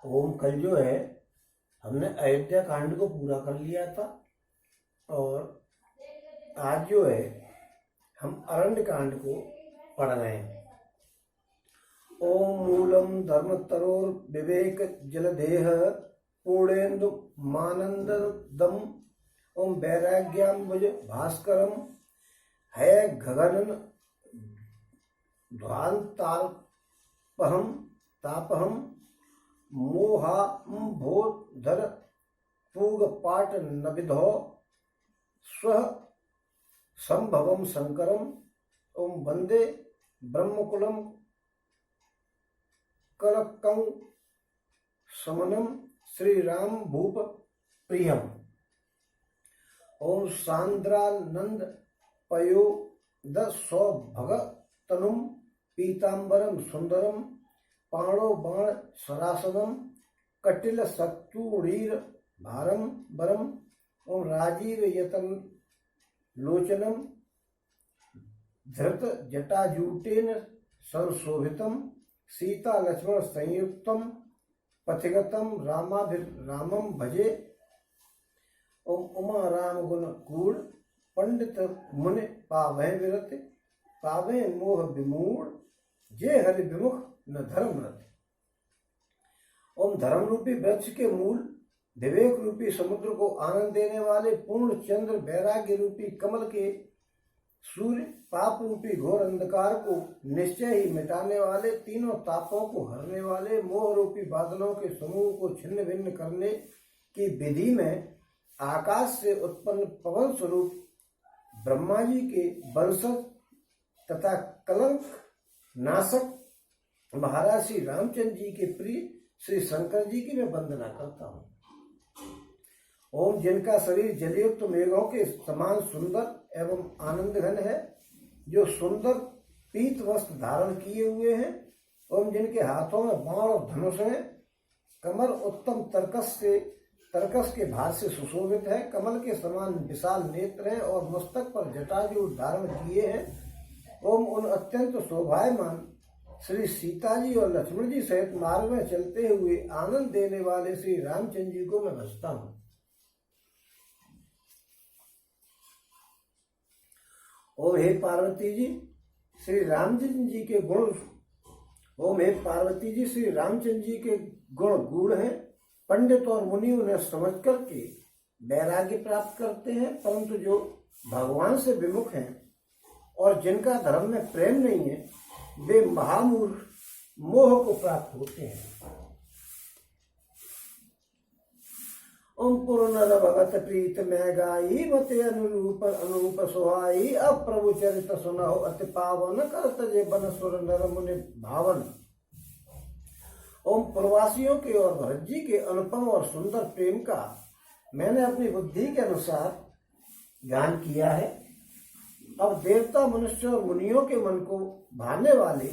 ओम कल जो है हमने अयोध्या कांड को पूरा कर लिया था और आज जो है हम अरण्य कांड को पढ़ रहे हैं। ओम मूलम धर्मतरोर विवेक जलदेह पूर्णेन्दु मानंदम ओम वैराग्याम्बुज भास्करम है गगन ध्वांतापहम तापहम मोहाम्भोधर पूगपाट नविधो स्व संभवम शंकरम ओम वंदे ब्रह्मकुलम कलकं समनम श्री राम भूप प्रियम। ओम सांद्रानंद पयो दौभग तनुम पीतांबरम सुंदरम पाणो बाण सरासनम कटिल सत्तूणीर भारम बरम ओम राजीव यतन लोचनम धृत जटाजूटेन संशोभितम सीता लक्ष्मण संयुक्तम पथिगतम रामम भजे ओम उमा राम गुण कूड़ पंडित मुनि पावै विरत पावे मोह विमूढ़ जे हरि विमुख न धर्म रत। ओम धर्म रूपी वृक्ष के मूल विवेक रूपी समुद्र को आनंद देने वाले पूर्ण चंद्र वैराग्य रूपी कमल के सूर्य पाप रूपी घोर अंधकार को निश्चय ही मिटाने वाले तीनों तापों को हरने वाले मोह रूपी बादलों के समूह को छिन्न भिन्न करने की विधि में आकाश से उत्पन्न पवन स्वरूप ब्रह्मा जी के वंशज तथा कलंक नाशक महाराज श्री रामचंद्र जी के प्रिय श्री शंकर जी की मैं वंदना करता हूँ। ओम जिनका शरीर जलयुक्त मेघों के समान सुंदर एवं आनंद घन है, जो सुंदर पीत वस्त्र धारण किए हुए हैं। ओम जिनके हाथों में बाण और धनुष है, कमर उत्तम तरकस के भार से सुशोभित है, कमल के समान विशाल नेत्र है और मस्तक पर जटाजूट धारण किए हैं। ओम उन अत्यंत शोभायमान श्री सीता जी और लक्ष्मण जी सहित मार्ग में चलते हुए आनंद देने वाले श्री रामचंद्र जी को मैं भजता हूँ। ओम हे पार्वती जी श्री रामचंद्र जी के गुण ओम हे पार्वती जी श्री रामचंद्र जी के गुण गूढ़ हैं। पंडित और मुनि उन्हें समझ करके वैराग्य प्राप्त करते हैं, परंतु जो भगवान से विमुख हैं और जिनका धर्म में प्रेम नहीं है वे महामूर्ख मोह को प्राप्त होते हैं। ओम पुरनर भगत प्रीत में गाई मते अनुरूप सुहाई अब प्रभु चरित सुनहो अति पावन करत जे बन सुर नर मुनि भावन। ओम प्रवासियों के और भरत जी के अनुपम और सुंदर प्रेम का मैंने अपनी बुद्धि के अनुसार ज्ञान किया है। अब देवता मनुष्य और मुनियों के मन को भाने वाले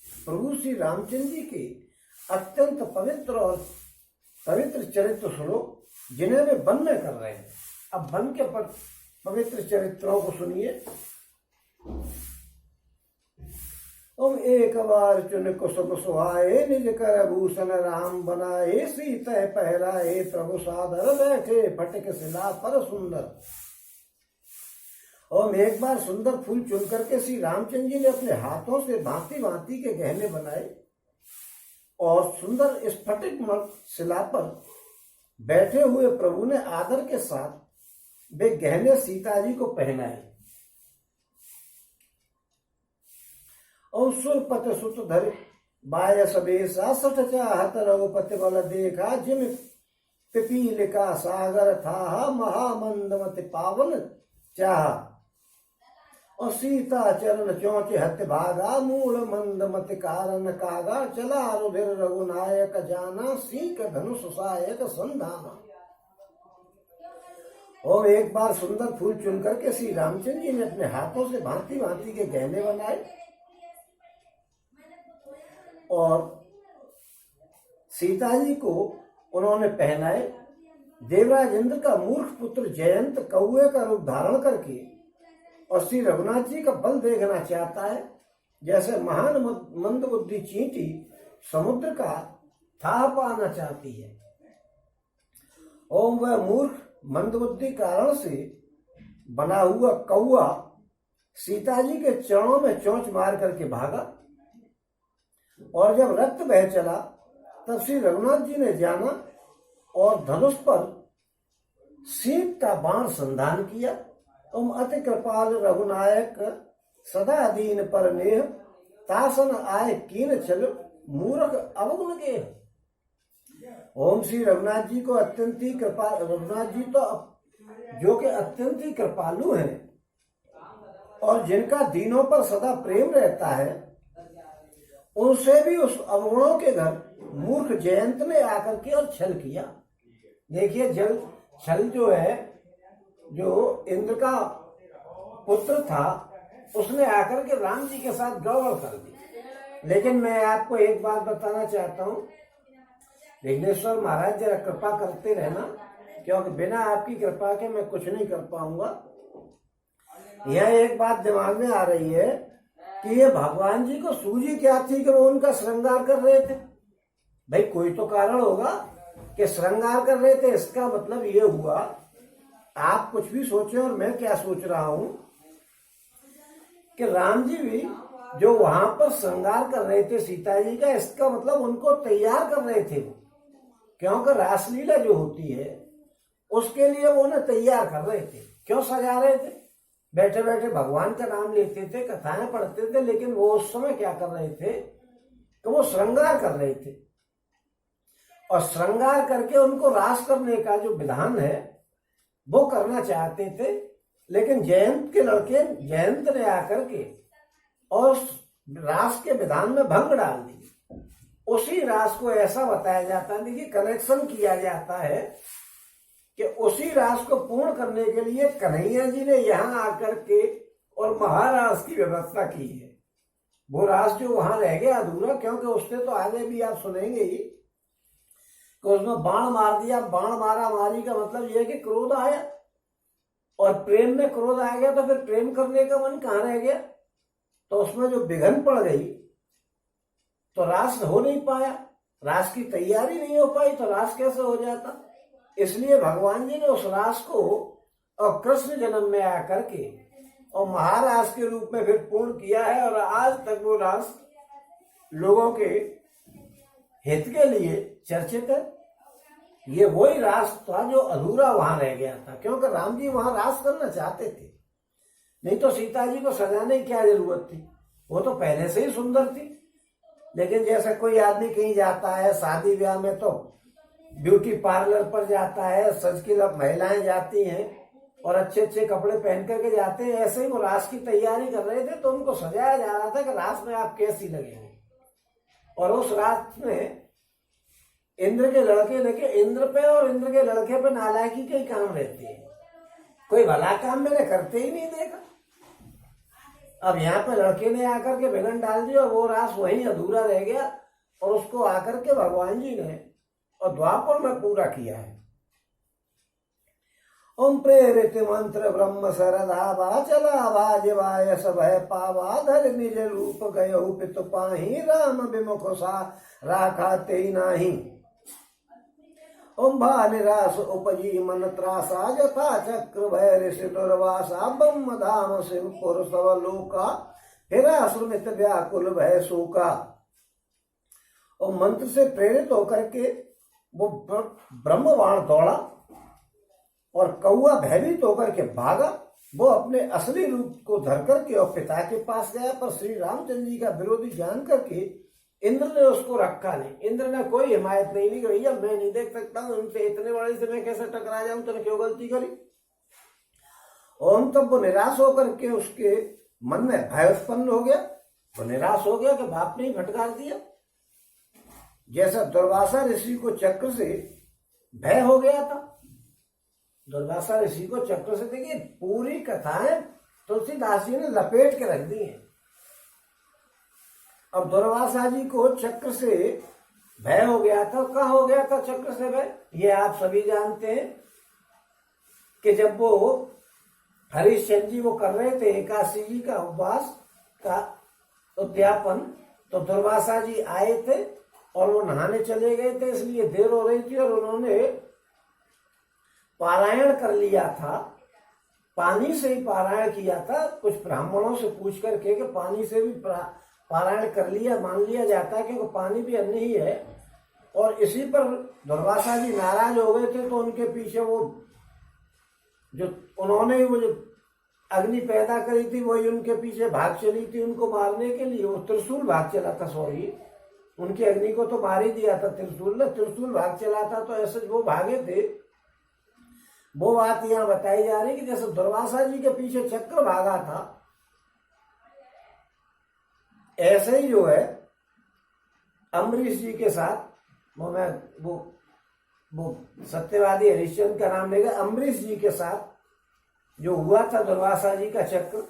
प्रभु श्री रामचंद्र जी के अत्यंत पवित्र चरित्र सुनो, जिन्हें वे वन में कर रहे हैं। अब वन के पवित्र चरित्रों को सुनिए। ओम एक बार चुन कुसुम सुहाए निज कर भूषण राम बनाए सीता पहराए प्रभु सादर बैठे फटक शिला पर सुंदर। ओम एक बार सुंदर फूल चुन करके श्री रामचंद्र जी ने अपने हाथों से भांति भांति के गहने बनाए और सुंदर स्फटिक शिला पर बैठे हुए प्रभु ने आदर के साथ वे गहने सीता जी को पहनाए। और सुरपत सुत धर बाय सबेसा सठ चाहत रघुपति बल देखा जिम पिपील का सागर था महामंदमति पावन चाह। और सीता चरण चौंचे हत भागा मूल मंदमति कारण कागा चला रुधिर रघुनायक जाना सीक धनुष सायक संधाना। और एक बार सुंदर फूल चुन करके श्री रामचंद्र जी ने अपने हाथों से भांति भांति के गहने बनाए और सीता जी को उन्होंने पहनाए। देवराज इंद्र का मूर्ख पुत्र जयंत कौए का रूप धारण करके और श्री रघुनाथ जी का बल देखना चाहता है। जैसे महान मंदबुद्धि चींटी समुद्र का था पाना चाहती है। ओम वह मूर्ख मंदबुद्धि कारण से बना हुआ कौआ सीता जी के चरणों में चोंच मार करके भागा, और जब रक्त बह चला तब श्री रघुनाथ जी ने जाना और धनुष पर सींग का बाण संधान किया। तुम अति कृपाल रघुनायक सदा दीन पर नेह, तासन आए कीन चल मूर्ख अवगुण के। ओम श्री रघुनाथ जी को अत्यंत ही कृपा, रघुनाथ जी तो जो कि अत्यंत ही कृपालु हैं और जिनका दीनों पर सदा प्रेम रहता है, उनसे भी उस अवगुणों के घर मूर्ख जयंत ने आकर के और छल किया। देखिए छल जो है, जो इंद्र का पुत्र था, उसने आकर के राम जी के साथ गड़बड़ कर दी। लेकिन मैं आपको एक बात बताना चाहता हूँ, विघ्नेश्वर महाराज जरा कृपा करते रहना, क्योंकि बिना आपकी कृपा के मैं कुछ नहीं कर पाऊंगा। यह एक बात दिमाग में आ रही है कि ये भगवान जी को सूझी क्या थी कि वो उनका श्रृंगार कर रहे थे। भाई कोई तो कारण होगा कि श्रृंगार कर रहे थे। इसका मतलब ये हुआ, आप कुछ भी सोचें और मैं क्या सोच रहा हूं, कि राम जी भी जो वहां पर श्रृंगार कर रहे थे सीता जी का, इसका मतलब उनको तैयार कर रहे थे, क्योंकि रासलीला जो होती है उसके लिए वो उन्हें तैयार कर रहे थे। क्यों सजा रहे थे? बैठे बैठे भगवान का नाम लेते थे, कथाएं पढ़ते थे, लेकिन वो उस समय क्या कर रहे थे कि वो श्रृंगार कर रहे थे, और श्रृंगार करके उनको रास करने का जो विधान है वो करना चाहते थे। लेकिन जयंत के लड़के जयंत ने आकर के और रास के विधान में भंग डाल दी। उसी रास को ऐसा बताया जाता है, देखिए कनेक्शन किया जाता है कि उसी रास को पूर्ण करने के लिए कन्हैया जी ने यहाँ आकर के और महारास की व्यवस्था की है। वो रास जो वहां रह गया अधूरा, क्योंकि उसने तो आगे भी आप सुनेंगे ही कि उसमें बाण मार दिया। बाण मारा मारी का मतलब यह है कि क्रोध आया, और प्रेम में क्रोध आ गया तो फिर प्रेम करने का मन कहाँ रह गया, तो उसमें जो विघन पड़ गई तो रास हो नहीं पाया, रास की तैयारी नहीं हो पाई, तो रास कैसे हो जाता। इसलिए भगवान जी ने उस रास को और कृष्ण जन्म में आकर के और महारास के रूप में फिर पूर्ण किया है, और आज तक वो रास लोगों के हित के लिए चर्चित है। ये वही रास था जो अधूरा वहां रह गया था, क्योंकि राम जी वहां रास करना चाहते थे, नहीं तो सीता जी को सजाने की क्या जरूरत थी, वो तो पहले से ही सुंदर थी। लेकिन जैसे कोई आदमी कहीं जाता है शादी ब्याह में तो ब्यूटी पार्लर पर जाता है, सज की महिलाएं जाती हैं और अच्छे अच्छे कपड़े पहन करके जाते हैं, ऐसे ही वो रास की तैयारी कर रहे थे, तो उनको सजाया जा रहा था कि रास में आप कैसी लगेंगे। और उस रास में इंद्र के लड़के लेके इंद्र पे और इंद्र के लड़के पे नालायकी के काम रहते हैं, कोई भला काम मैंने करते ही नहीं देखा। अब यहाँ पे लड़के ने आकर के विघन डाल दिया और वो रास वहीं अधूरा रह गया, और उसको आकर के भगवान जी ने और द्वापर में पूरा किया है। ओम प्रेरित मंत्र ब्रह्म सरधा चला भाजवाय सभय पावा धर निज रूप गयहु पितु पाही राम विमुख सा राखा ते नाही। ओम भा निराश उपजी मन त्रासा जथा चक्र भय ऋषि दुर्वासा ब्रह्म धाम शिवपुर सब लोका फिरा सुमित व्याकुल भय शोका। और मंत्र से प्रेरित होकर के वो ब्रह्मवाण दौड़ा और कौआ भयभीत होकर के भागा। वो अपने असली रूप को धर करके और पिता के पास गया, पर श्री रामचंद्र जी का विरोधी जान करके इंद्र ने उसको रखा नहीं। इंद्र ने कोई हिमायत नहीं ली कि भैया मैं नहीं देख सकता हूं उनसे, इतने बड़े से मैं कैसे टकरा जाऊं, तूने क्यों गलती करी। और तब वो निराश होकर के उसके मन में भय उत्पन्न हो गया, वो निराश हो गया कि बाप ने ही फटकार दिया। जैसा दुर्वासा ऋषि को चक्र से भय हो गया था, दुर्वासा ऋषि को चक्र से, देखिए पूरी कथाएं तुलसीदास जी ने लपेट के रख दी हैं। अब दुर्वासा जी को चक्र से भय हो गया था। क्या हो गया था चक्र से भय, ये आप सभी जानते हैं कि जब वो हरिश्चंद्र जी वो कर रहे थे एकादशी जी का उपवास का उद्यापन, तो दुर्वासा जी आए थे और वो नहाने चले गए थे, इसलिए देर हो रही थी और उन्होंने पारायण कर लिया था, पानी से ही पारायण किया था। कुछ ब्राह्मणों से पूछ करके कि पानी से भी पारायण कर लिया, मान लिया जाता है क्योंकि पानी भी अन्न ही है। और इसी पर दुर्वासा जी नाराज हो गए थे, तो उनके पीछे वो जो उन्होंने वो जो अग्नि पैदा करी थी वही उनके पीछे भाग चली थी उनको मारने के लिए। वो त्रिशूल भाग चला था, सॉरी, उनकी अग्नि को तो मार ही दिया था त्रिशूल ने, त्रिशूल भाग चला था, तो ऐसे वो भागे थे। वो बात यहाँ बताई जा रही कि जैसे दुर्वासा जी के पीछे चक्र भागा था, ऐसे ही जो है अम्बरीश जी के साथ, वो सत्यवादी हरिश्चंद्र का नाम लेगा, अम्बरीश जी के साथ जो हुआ था दुर्वासा जी का चक्र,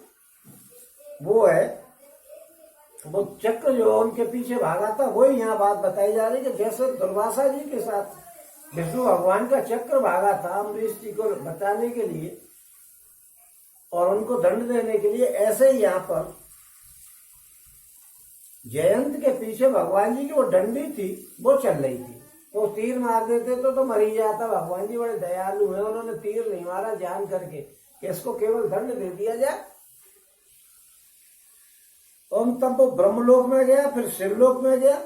वो है वो चक्र जो उनके पीछे भागा था, वही यहाँ बात बताई जा रही कि जैसे दुर्वासा जी के साथ विष्णु भगवान का चक्र भागा था अम्बरीश जी को बचाने के लिए और उनको दंड देने के लिए, ऐसे ही यहाँ पर जयंत के पीछे भगवान जी की वो डंडी थी वो चल रही थी, तो तीर मार देते तो मर ही जाता। भगवान जी बड़े दयालु हैं, उन्होंने तीर नहीं मारा जान करके कि इसको केवल दंड दे दिया जाए। और तब वो ब्रह्मलोक में गया, फिर शिवलोक में गया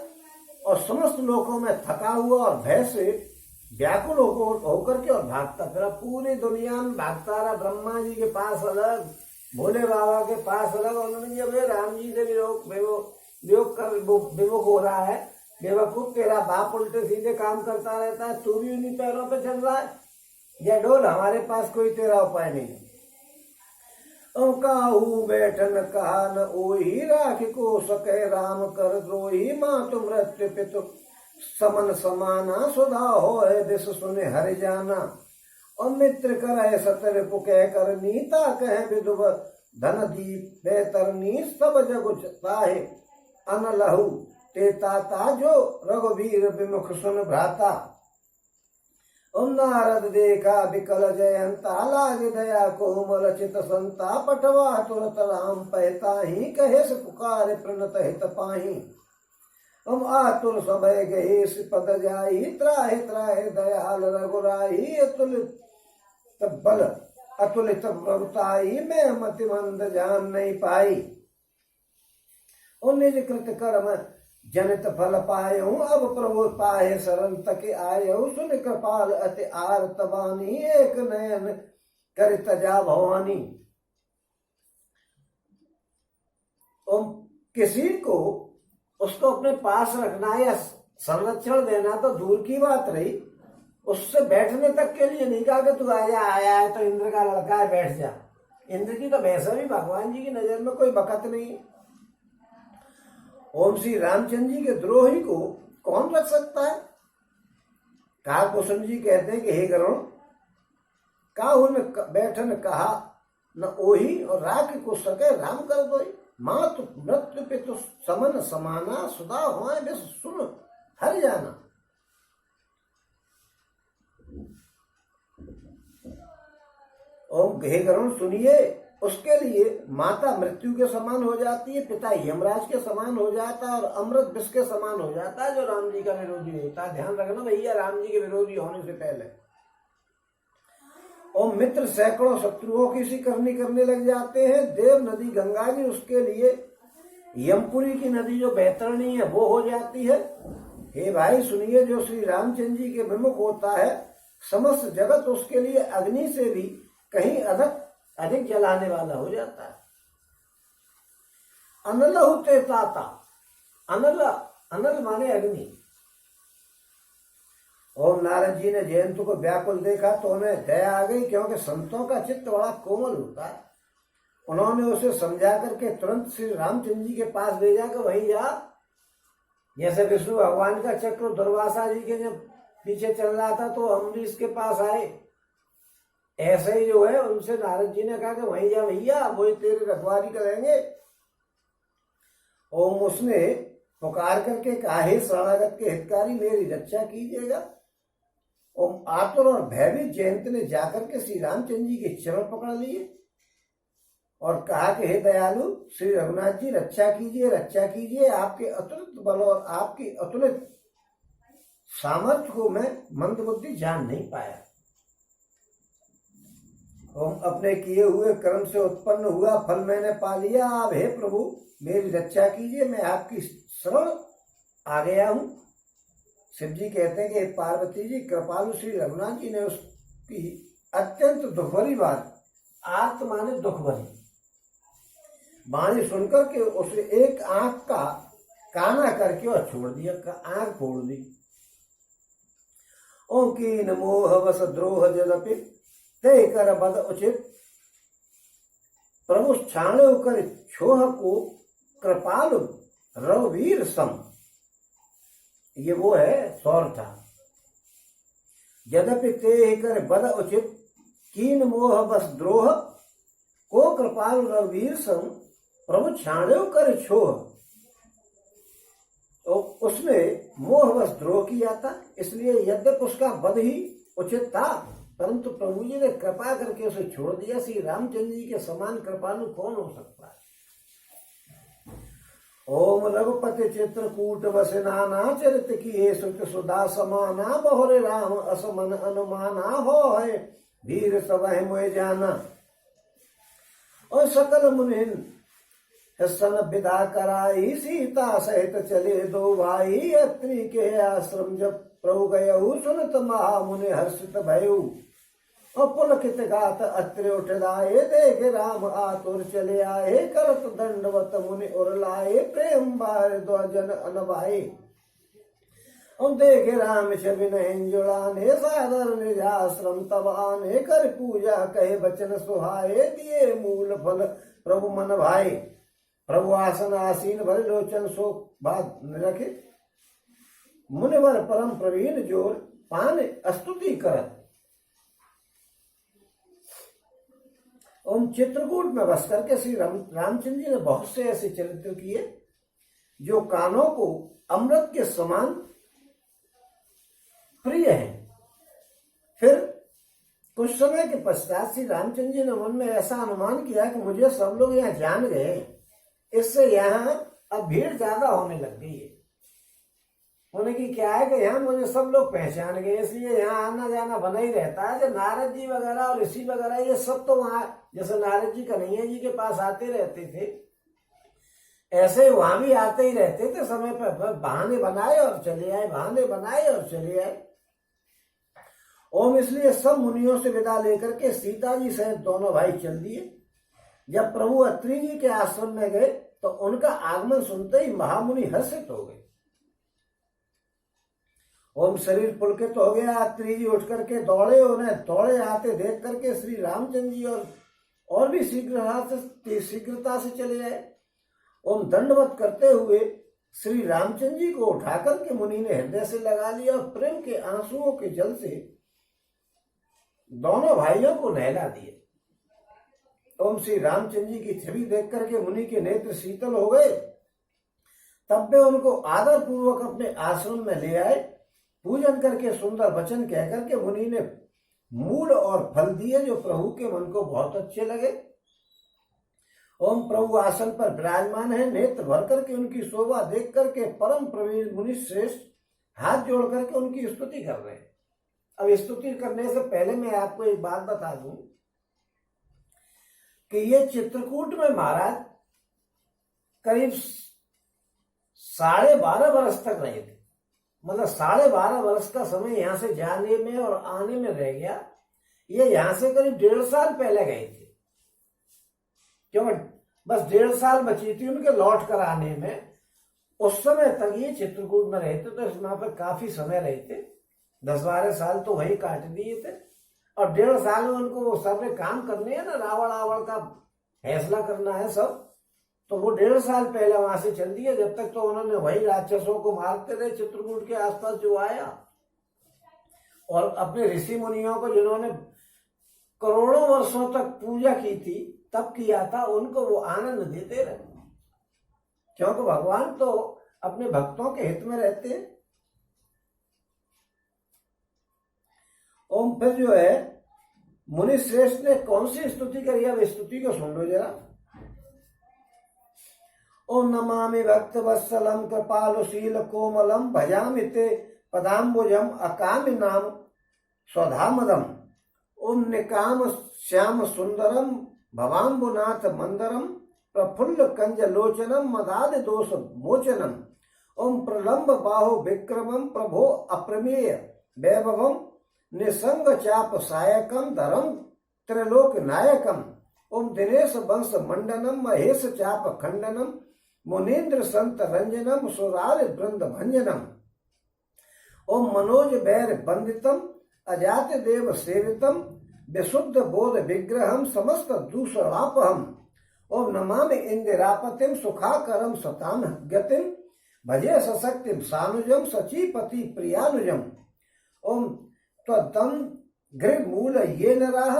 और समस्त लोकों में थका हुआ और भय से व्याकुल होकर के और भागता फिरा, पूरी दुनिया में भागता रहा। ब्रह्मा जी के पास अलग, भोले बाबा के पास अलग। उन्होंने जब राम जी से विमुख हो रहा है, बेवकूफ तेरा बाप उल्टे सीधे काम करता रहता है, तू भी उन्हीं पैरों पे चल रहा है, ये डोल, हमारे पास कोई तेरा उपाय नहीं। काहू बैठन कहा न ओही, राख को सके राम कर द्रोही, मातु मृत्यु पितु समन समाना, सुधा हो दिस सुने हरि जाना। और मित्र करे सतर पुके कर नीता, कहे विदुव धन दीप बेतरनी, सब जग ताहे अन लहु ते ताता, जो रघुवीर विमुख सुन भ्राता। नारद देखा विकल जयंता, लाग दया कोमल चित संता, पटवा तुरत राम पहताही, कहे से पुकार प्रणत हित पाही। आतुर समय गहे पद जाई, त्राहे त्राहे दयाल रघुराई, अतुलित बल अतुलित प्रभुताई, मैं मति मंद जान नहीं पाई। निज कृत कर्म जनित फल पायऊ, अब प्रभु पाए शरण तक आयऊ, सुन कृपाल अति आर तबानी, एक नयन कर तजा भवानी। किसी को उसको अपने पास रखना या संरक्षण देना तो दूर की बात रही, उससे बैठने तक के लिए नहीं कहा कि तू आया है तो इंद्र का लड़का है बैठ जा। इंद्र की तो वैसे भी भगवान जी की नजर में कोई बकत नहीं। ओम श्री रामचंद्र जी के द्रोही को कौन रख सकता है? काकभूषण जी कहते हैं कि हे गरुण, काहू में बैठन कहा न ओही, और राख को सके राम कर दो, मातु मृत्यु पितु समन समाना, सुधा हुआ बिस सुन हर जाना। ओम हे गरुण सुनिए, उसके लिए माता मृत्यु के समान हो जाती है, पिता यमराज के समान हो जाता है और अमृत विष के समान हो जाता है जो राम जी का विरोधी होता है। ध्यान रखना भैया, राम जी के विरोधी होने से पहले। और मित्र सैकड़ों शत्रुओं की सी करने लग जाते हैं। देव नदी गंगा जी उसके लिए यमपुरी की नदी जो बैतरणी है वो हो जाती है। हे भाई सुनिए, जो श्री रामचंद्र जी के विमुख होता है, समस्त जगत उसके लिए अग्नि से भी कहीं अधिक जलाने वाला हो जाता है। अनल होते ताता, अनल माने अग्नि। ओम नारद जी ने जयंत को व्याकुल देखा तो उन्हें दया आ गई, क्योंकि संतों का चित्त बड़ा कोमल होता है। उन्होंने उसे समझा करके तुरंत श्री रामचंद्र जी के पास भेजा कि वहीं जा। जैसे विष्णु भगवान का चक्र दुर्वासा जी के जब पीछे चल रहा था तो अम्बरीश के पास आए, ऐसे ही जो है उनसे नारद जी ने कहा कि वहीं जा भैया, वही तेरी रखवारी करेंगे। ओम उसने पुकार करके कहा, हे शरणागत के हितकारी, मेरी रक्षा कीजिएगा। ओम आतुर और भयभीत जयंत ने जाकर के श्री रामचंद्र जी के चरण पकड़ लिए और कहा कि हे दयालु श्री रघुनाथ जी, रक्षा कीजिए, रक्षा कीजिए। आपके अतुलित बल और आपकी अतुलित सामर्थ्य को मैं मंदबुद्धि जान नहीं पाया। अपने किए हुए कर्म से उत्पन्न हुआ फल मैंने पा लिया। अब हे प्रभु मेरी रक्षा कीजिए, मैं आपकी शरण आ गया हूं। शिव जी कहते हैं कि पार्वती जी कृपालु श्री रघुनाथ जी ने उसकी अत्यंत दुख भरी बात, आर्त माने दुख भरी वाणी सुनकर के उसे एक आंख का काना करके और छोड़ दिया, आंख फोड़ दी। ओं कीन मोह वस द्रोह जदपि ते कर बद उचित, प्रभु छाणे कर छोह को कृपालु रघुवीर सम। ये वो है सौर था। यद्यपि ते कर बद उचित कीन मोह बस द्रोह को कृपालु रघुवीर सम, प्रभु छाणे कर छोह। तो उसने मोहवश द्रोह किया था, इसलिए यद्यपि उसका वध ही उचित था, परंतु प्रभु जी ने कृपा करके उसे छोड़ दिया। श्री रामचंद्र जी के समान कृपालु कौन हो सकता है। ओम रघुपति चित्रकूट बस नाना चरित की सुत सुधा समाना, बहुरे राम असमन अनुमाना, हो है वीर सब मोए जाना। और सकल मुनि सन विदा कराई, सीता सहित चले दो भाई, अत्रि के आश्रम जब प्रभु गयऊ, सुनत महामुनि हर्षित भयऊ। और पुलकित गात अत्रि उठ लाए, देख राम आतुर चले आए, करत दंडवत मुनि उर लाए, प्रेम बार द्वजन अनभाए। और देख राम छवि नहीं जुड़ाने, सादर निज आश्रम तब आने, कर पूजा कहे बचन सुहाए, दिए मूल फल प्रभु मन भाए। प्रभु आसन आसीन भर लोचन सो बात रखे, मुनिवर परम प्रवीण जोर पान स्तुति करत। ओम चित्रकूट में बस करके श्री रामचंद्र जी ने बहुत से ऐसे चरित्र किए जो कानों को अमृत के समान प्रिय हैं। फिर कुछ समय के पश्चात श्री रामचंद्र जी ने मन में ऐसा अनुमान किया कि मुझे सब लोग यहाँ जान गए, इससे यहाँ अब भीड़ ज्यादा होने लग गई है। होने की क्या है कि यहाँ मुझे सब लोग पहचान गए, इसलिए यहाँ आना जाना बना ही रहता है। जो नारद जी वगैरह और ऋषि वगैरह ये सब तो वहां, जैसे नारद जी कन्हैया जी के पास आते रहते थे, ऐसे वहां भी आते ही रहते थे। समय पर बहाने बनाए और चले आए, बहाने बनाए और चले आए। ओम इसलिए सब मुनियों से विदा लेकर के सीता जी सहित दोनों भाई चल दिए। जब प्रभु अत्रि जी के आश्रम में गए तो उनका आगमन सुनते ही महामुनि हर्षित हो गए। ओम शरीर पुलकित हो गया। अत्रि जी उठ करके दौड़े, उन्हें दौड़े आते देख करके श्री रामचंद्र जी और भी शीघ्रता से चले आए। ओम दंडवत करते हुए श्री रामचंद्र जी को उठाकर के मुनि ने हृदय से लगा लिया और प्रेम के आंसुओं के जल से दोनों भाइयों को नहला दिए। ओम श्री रामचंद्र जी की छवि देख करके मुनि के नेत्र शीतल हो गए। तब वे उनको आदर पूर्वक अपने आश्रम में ले आए। पूजन करके सुंदर वचन कह करके मुनि ने मूल और फल दिए जो प्रभु के मन को बहुत अच्छे लगे। ओम प्रभु आसन पर विराजमान है, नेत्र भर करके उनकी शोभा देख करके परम प्रवीण मुनि श्रेष्ठ हाथ जोड़ करके उनकी स्तुति कर रहे हैं। अब स्तुति करने से पहले मैं आपको एक बात बता दूं कि ये चित्रकूट में महाराज करीब 12.5 वर्ष तक रहे थे। मतलब 12.5 वर्ष का समय यहां से जाने में और आने में रह गया। ये यहां से करीब 1.5 साल पहले गए थे, क्योंकि बस 1.5 साल बची थी उनके लौट कर आने में। उस समय तक ये चित्रकूट में रहते, तो वहां पर काफी समय रहे थे। 10-12 साल तो वही काट दिए थे और 1.5 साल में उनको वो सारे काम करने हैं ना, रावण आवण का फैसला करना है सब, तो वो 1.5 साल पहले वहां से चल दिए। जब तक तो उन्होंने वही राक्षसों को मारते रहे चित्रकूट के आसपास जो आया, और अपने ऋषि मुनियों को जिन्होंने करोड़ों वर्षों तक पूजा की थी, तब किया था, उनको वो आनंद देते रहे, क्योंकि भगवान तो अपने भक्तों के हित में रहते हैं। ओम फिर जो है मुनि श्रेष्ठ ने कौन सी स्तुति करी, अब स्तुति को सुन लो जरा। ओम नमामि भक्त वत्सलम कृपालुशील कोमलम भजामि ते पदाम्बुजम अकाम्य नाम स्वधामदम। ओम निकाम श्याम सुंदरम भवाम्बुनाथ मंदरम प्रफुल्ल कंजलोचनम मदाद दोष मोचनम। ओम प्रलंब बाहु विक्रमम प्रभो अप्रमेय वैभवम निसंग चाप सायकम धरम त्रिलोक नायकम। ओम दिनेश वंश मंडनम महेश चाप खंडनम मुनीन्द्र संत रंजनम सुरार वृंद भंजनम। ओम मनोज बैर बंदितम अजात देव सेवितम विशुद्ध बोध विग्रहम समस्त दूषणापहम। ओम नमामि इंदिरापतिम सुखाकरम सताम गतिम भजे सशक्तिम सानुजम सचीपति प्रियानुजम। ओम त्वदम गृह मूल ये नराः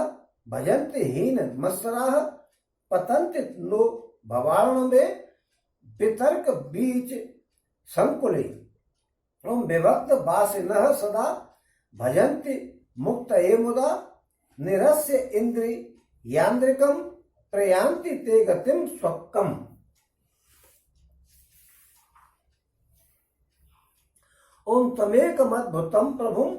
भजन्ति हीन मत्सराः पतन्ति नो भवारण में वितर्क बीच संकुले। ओम विभक्त वासिनः सदा भजन्ति मुक्त मुदा निरस्य इंद्रि यांद्रिकम प्रयांति ते गतिम स्वक्कम। ओम तमेकमद्भुतम प्रभुम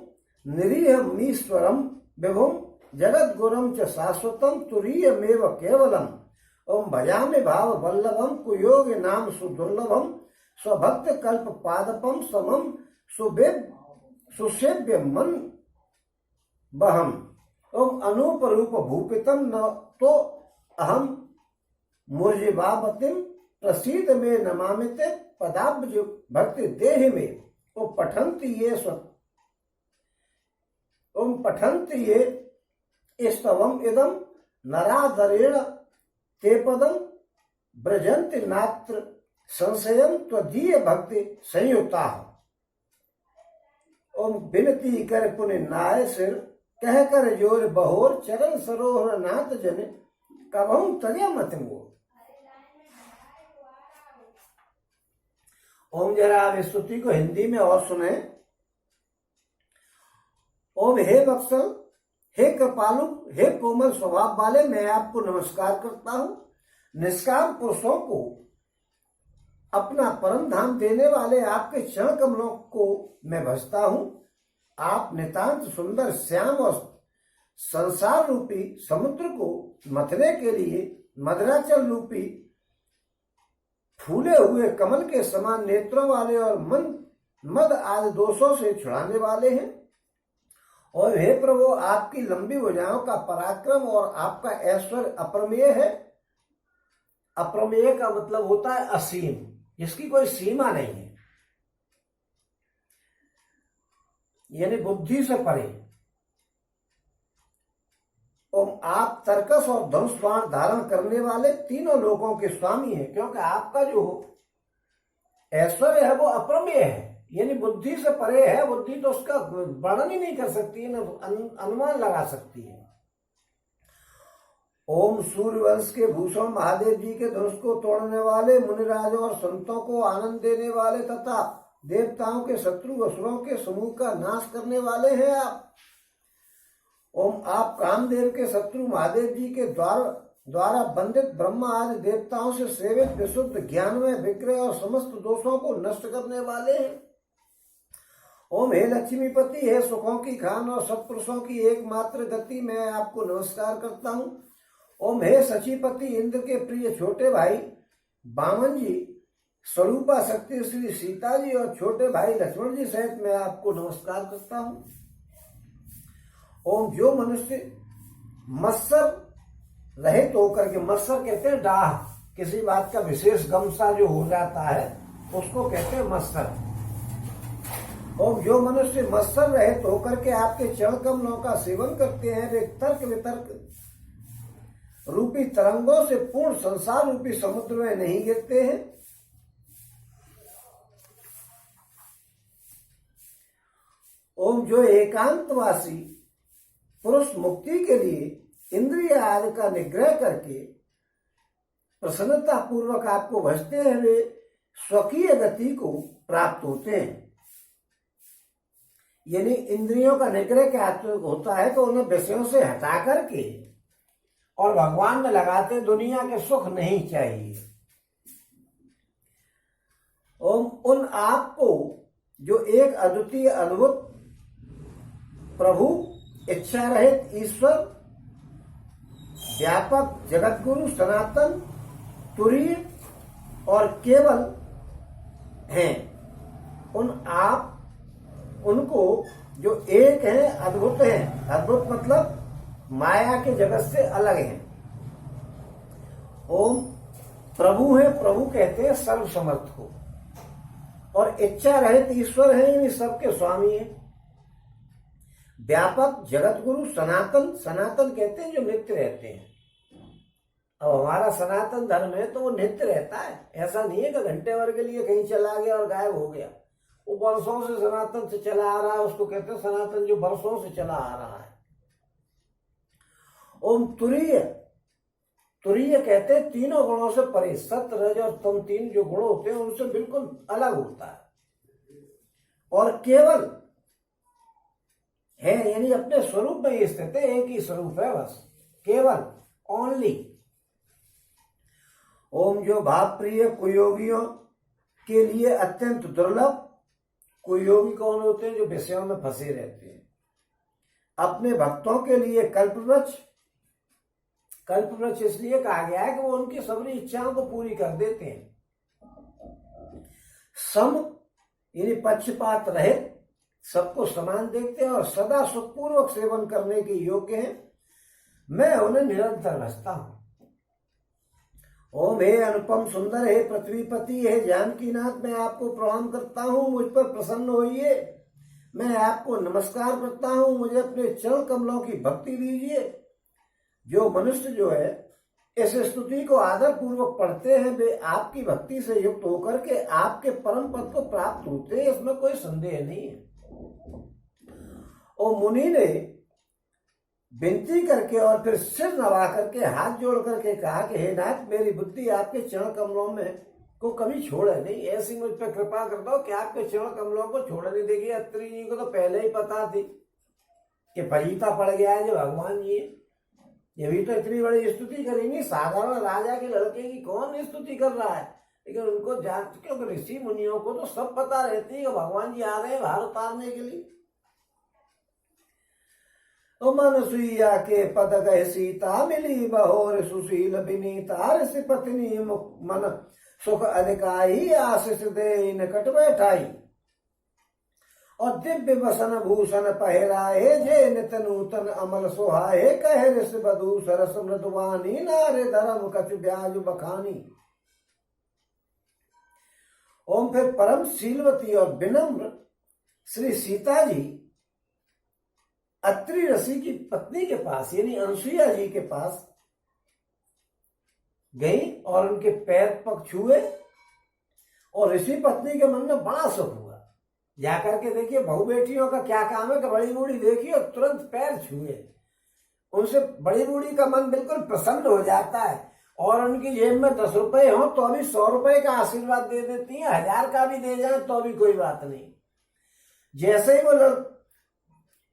निरीहमीश्वरम विभुम जगत गुरुम च शाश्वतम तुरीयमेव केवलम। ओम भजामि भाव वल्लभम कुयोग नाम सुदुर्लभम स्वभक्त कल्प पादपम समम सुसेव्य मन बहम। ओम अनूप रूप भूपितम न तो अहम मुर्जिबावतिम प्रसीद में नमामिते पदाब्ज भक्ति देह में। ओम पठन्ति ये स्तवम इदम नराधरेण ते पदम ब्रजन्ति नात्र संशयम त्वदीय भक्ति संयुक्ता। ओम विनती कर पुनि नाय सिर कह कर जोर बहोर चरण सरोवर नाथ जन कबहू तरिया मत मोर। ओम जरा आप इस स्तुति को हिंदी में और सुने। ओम हे वत्सल, हे कृपालु, हे कोमल स्वभाव वाले, मैं आपको नमस्कार करता हूं। निष्काम पुरुषों को अपना परम धाम देने वाले आपके चरण कमलों को मैं भजता हूं। आप नितांत सुंदर श्याम और संसार रूपी समुद्र को मथने के लिए मदराचल रूपी फूले हुए कमल के समान नेत्रों वाले और मद आदि दोषों से छुड़ाने वाले हैं। और हे प्रभु, आपकी लंबी भुजाओं का पराक्रम और आपका ऐश्वर्य अप्रमेय है। अप्रमेय का मतलब होता है असीम, जिसकी कोई सीमा नहीं है, यानी बुद्धि से परे। और आप तर्कस और धनुष बाण धारण करने वाले तीनों लोकों के स्वामी हैं, क्योंकि आपका जो ऐश्वर्य है वो अप्रमेय है, यानी बुद्धि से परे है। बुद्धि तो उसका वर्णन ही नहीं कर सकती है, न अनुमान लगा सकती है। ओम सूर्यवंश के भूषण महादेव जी के धनुष को तोड़ने वाले, मुनिराजों और संतों को आनंद देने वाले तथा देवताओं के शत्रु असुरों के समूह का नाश करने वाले हैं आप। ओम आप कामदेव के शत्रु महादेव जी के द्वारा बंदित ब्रह्मा आदि देवताओं से सेवित विशुद्ध ज्ञानमय विग्रह और समस्त दोषों को नष्ट करने वाले हैं। ओम हे लक्ष्मीपति, हे सुखों की खान और सत्पुरुषों की एकमात्र गति, मैं आपको नमस्कार करता हूँ। ओम हे सचीपति, इंद्र के प्रिय छोटे भाई वामन जी, स्वरूपा शक्ति श्री सीता जी और छोटे भाई लक्ष्मण जी सहित मैं आपको नमस्कार करता हूँ। ओम जो मनुष्य मत्सर रहित होकर के, मत्सर कहते हैं डाह, किसी बात का विशेष गमसा जो हो जाता है उसको कहते हैं मत्सर। और जो मनुष्य मत्सर रहित होकर के आपके चरण कमलों का सेवन करते हैं, वे तर्क वितर्क रूपी तरंगों से पूर्ण संसार रूपी समुद्र में नहीं गिरते हैं। ओम जो एकांतवासी पुरुष मुक्ति के लिए इंद्रिय आदि का निग्रह करके प्रसन्नता पूर्वक आपको भजते हैं, वे स्वकीय गति को प्राप्त होते हैं। यानी इंद्रियों का निग्रह क्या होता है, तो उन्हें विषयों से हटा करके और भगवान में लगाते, दुनिया के सुख नहीं चाहिए। ओम उन आपको जो एक अद्वितीय अद्भुत प्रभु, इच्छा रहित ईश्वर, व्यापक जगतगुरु, सनातन, तुरीय और केवल हैं, उनको जो एक है, अद्भुत है। अद्भुत मतलब माया के जगत से अलग है। ओम प्रभु है, प्रभु कहते हैं सर्व समर्थ को, और इच्छा रहित ईश्वर है, इन सबके स्वामी है। व्यापक जगत गुरु, सनातन, सनातन कहते हैं जो नित्य रहते हैं। अब हमारा सनातन धर्म है तो वो नित्य रहता है, ऐसा नहीं है कि घंटे भर के लिए कहीं चला गया और गायब हो गया। वो वर्षों से सनातन से चला आ रहा है, उसको कहते हैं सनातन, जो वर्षों से चला आ रहा है। ओम तुरीय, तुरीय कहते हैं तीनों गुणों से परे, सत, रज और तम, तीन जो गुण होते हैं उनसे बिल्कुल अलग होता है। और केवल है, यानी अपने स्वरूप में ही स्थित है, एक ही स्वरूप है बस, केवल, ओनली। ओम जो भाव प्रिय कुयोगियों के लिए अत्यंत दुर्लभ, कुयोगी कौन होते हैं? जो विषयों में फंसे रहते हैं। अपने भक्तों के लिए कल्पवृक्ष, कल्पवृक्ष इसलिए कहा गया है कि वो उनकी सभी इच्छाओं को पूरी कर देते हैं। सम यानी पक्षपात रहित, सबको समान देखते हैं और सदा सुखपूर्वक सेवन करने के योग्य हैं। मैं उन्हें निरंतर भजता हूं। ओम हे अनुपम सुंदर, हे पृथ्वीपति, हे जानकीनाथ, मैं आपको प्रणाम करता हूं, मुझ पर प्रसन्न होइए। मैं आपको नमस्कार करता हूं, मुझे अपने चरण कमलों की भक्ति दीजिए। जो मनुष्य जो है इस स्तुति को आदर पूर्वक पढ़ते हैं, वे आपकी भक्ति से युक्त होकर के आपके परम पद को प्राप्त होते हैं, इसमें कोई संदेह नहीं है। और मुनि ने विनती करके और फिर सिर नवा करके हाथ जोड़ करके कहा कि हे नाथ, मेरी बुद्धि आपके चरण कमलों में को कभी छोड़े नहीं, ऐसी मुझ पर कृपा कर दो कि आपके चरण कमलों को छोड़ नहीं देगी। अत्रि जी को तो पहले ही पता थी कि फजीता पड़ गया है जो भगवान जी है, ये भी तो इतनी बड़ी स्तुति करेंगी। साधारण राजा के लड़के की कौन स्तुति कर रहा है, लेकिन उनको जान, क्योंकि ऋषि मुनियों को तो सब पता रहती है कि भगवान जी आ रहे हैं भार उतारने के लिए। मनसुईया के पद गए सीता, मिली बहोर सुशील विनीता, ऋषि पत्नी मन सुख अधिकाई, आशीष दे निकट बैठाई। और दिव्य वसन भूषण पहराए, जे नित नूतन अमल सुहाए, कहे ऋषि बधू सरस मृदुवानी, नारे धर्म कछु ब्याज बखानी। ओम फिर परम शीलवती और विनम्र श्री सीता जी अत्रि ऋषि की पत्नी के पास यानी अनुसुईया जी के पास गई और उनके पैर पग छुए, और ऋषि पत्नी के मन में बड़ा सुख हुआ। जाकर के देखिए, बहू बेटियों का क्या काम है कि बड़ी बूढ़ी देखिए और तुरंत पैर छुए, उनसे बड़ी बूढ़ी का मन बिल्कुल प्रसन्न हो जाता है। और उनकी जेब में 10 रुपए हो तो अभी 100 रुपए का आशीर्वाद दे देती है, 1000 का भी दे जाए तो भी कोई बात नहीं। जैसे ही वो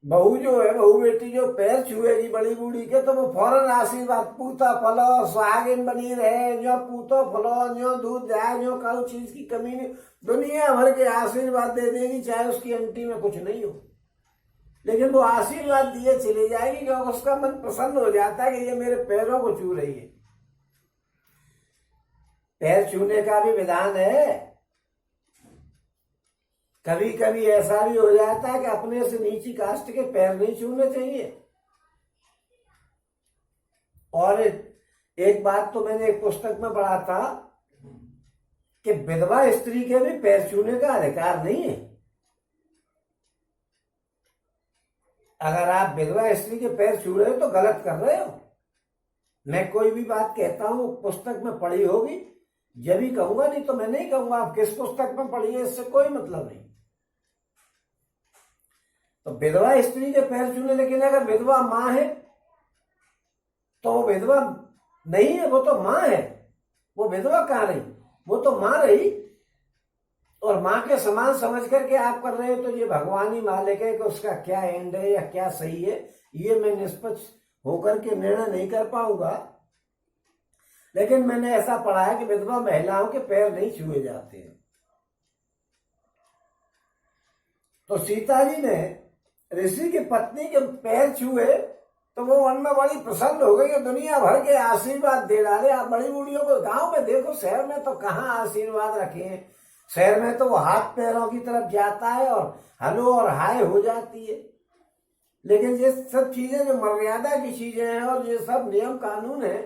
बहू जो है, बहू बेटी जो पैर छुएगी बड़ी बूढ़ी के, तो वो फौरन आशीर्वाद, पूता फलो सुहागिन बनी रहे, जो पूतो फलो, जो दूध जाए, जो कल चीज की कमी नहीं, दुनिया भर के आशीर्वाद दे देगी, चाहे उसकी अंटी में कुछ नहीं हो, लेकिन वो आशीर्वाद दिए चली जाएगी क्योंकि उसका मन प्रसन्न हो जाता है कि ये मेरे पैरों को छू रही है। पैर छूने का भी विधान है। कभी कभी ऐसा भी हो जाता है कि अपने से नीची कास्ट के पैर नहीं छूने चाहिए। और एक बात तो मैंने एक पुस्तक में पढ़ा था कि विधवा स्त्री के भी पैर छूने का अधिकार नहीं है। अगर आप विधवा स्त्री के पैर छू रहे हो तो गलत कर रहे हो। मैं कोई भी बात कहता हूं पुस्तक में पढ़ी होगी जब भी कहूंगा, नहीं तो मैं नहीं कहूंगा आप किस पुस्तक में पढ़ी है, इससे कोई मतलब नहीं। तो विधवा स्त्री के पैर छूने, लेकिन अगर विधवा मां है तो वो विधवा नहीं है, वो तो मां है। वो विधवा कहां रही, वो तो मां रही। और मां के समान समझ करके आप कर रहे हो तो ये भगवान ही मालिक है कि उसका क्या एंड है या क्या सही है, ये मैं निष्पक्ष होकर के निर्णय नहीं कर पाऊंगा। लेकिन मैंने ऐसा पढ़ा है कि विधवा महिलाओं के पैर नहीं छुए जाते हैं। तो सीता जी ने ऋषि की पत्नी के पैर छुए तो वो मन में बड़ी प्रसन्न हो गई और दुनिया भर के आशीर्वाद दे डाले। आप बड़ी बूढ़ियों को गांव में देखो, शहर में तो कहाँ आशीर्वाद रखे हैं। शहर में तो वो हाथ पैरों की तरफ जाता है और हलो और हाय हो जाती है। लेकिन ये सब चीजें जो मर्यादा की चीजें हैं और ये सब नियम कानून है,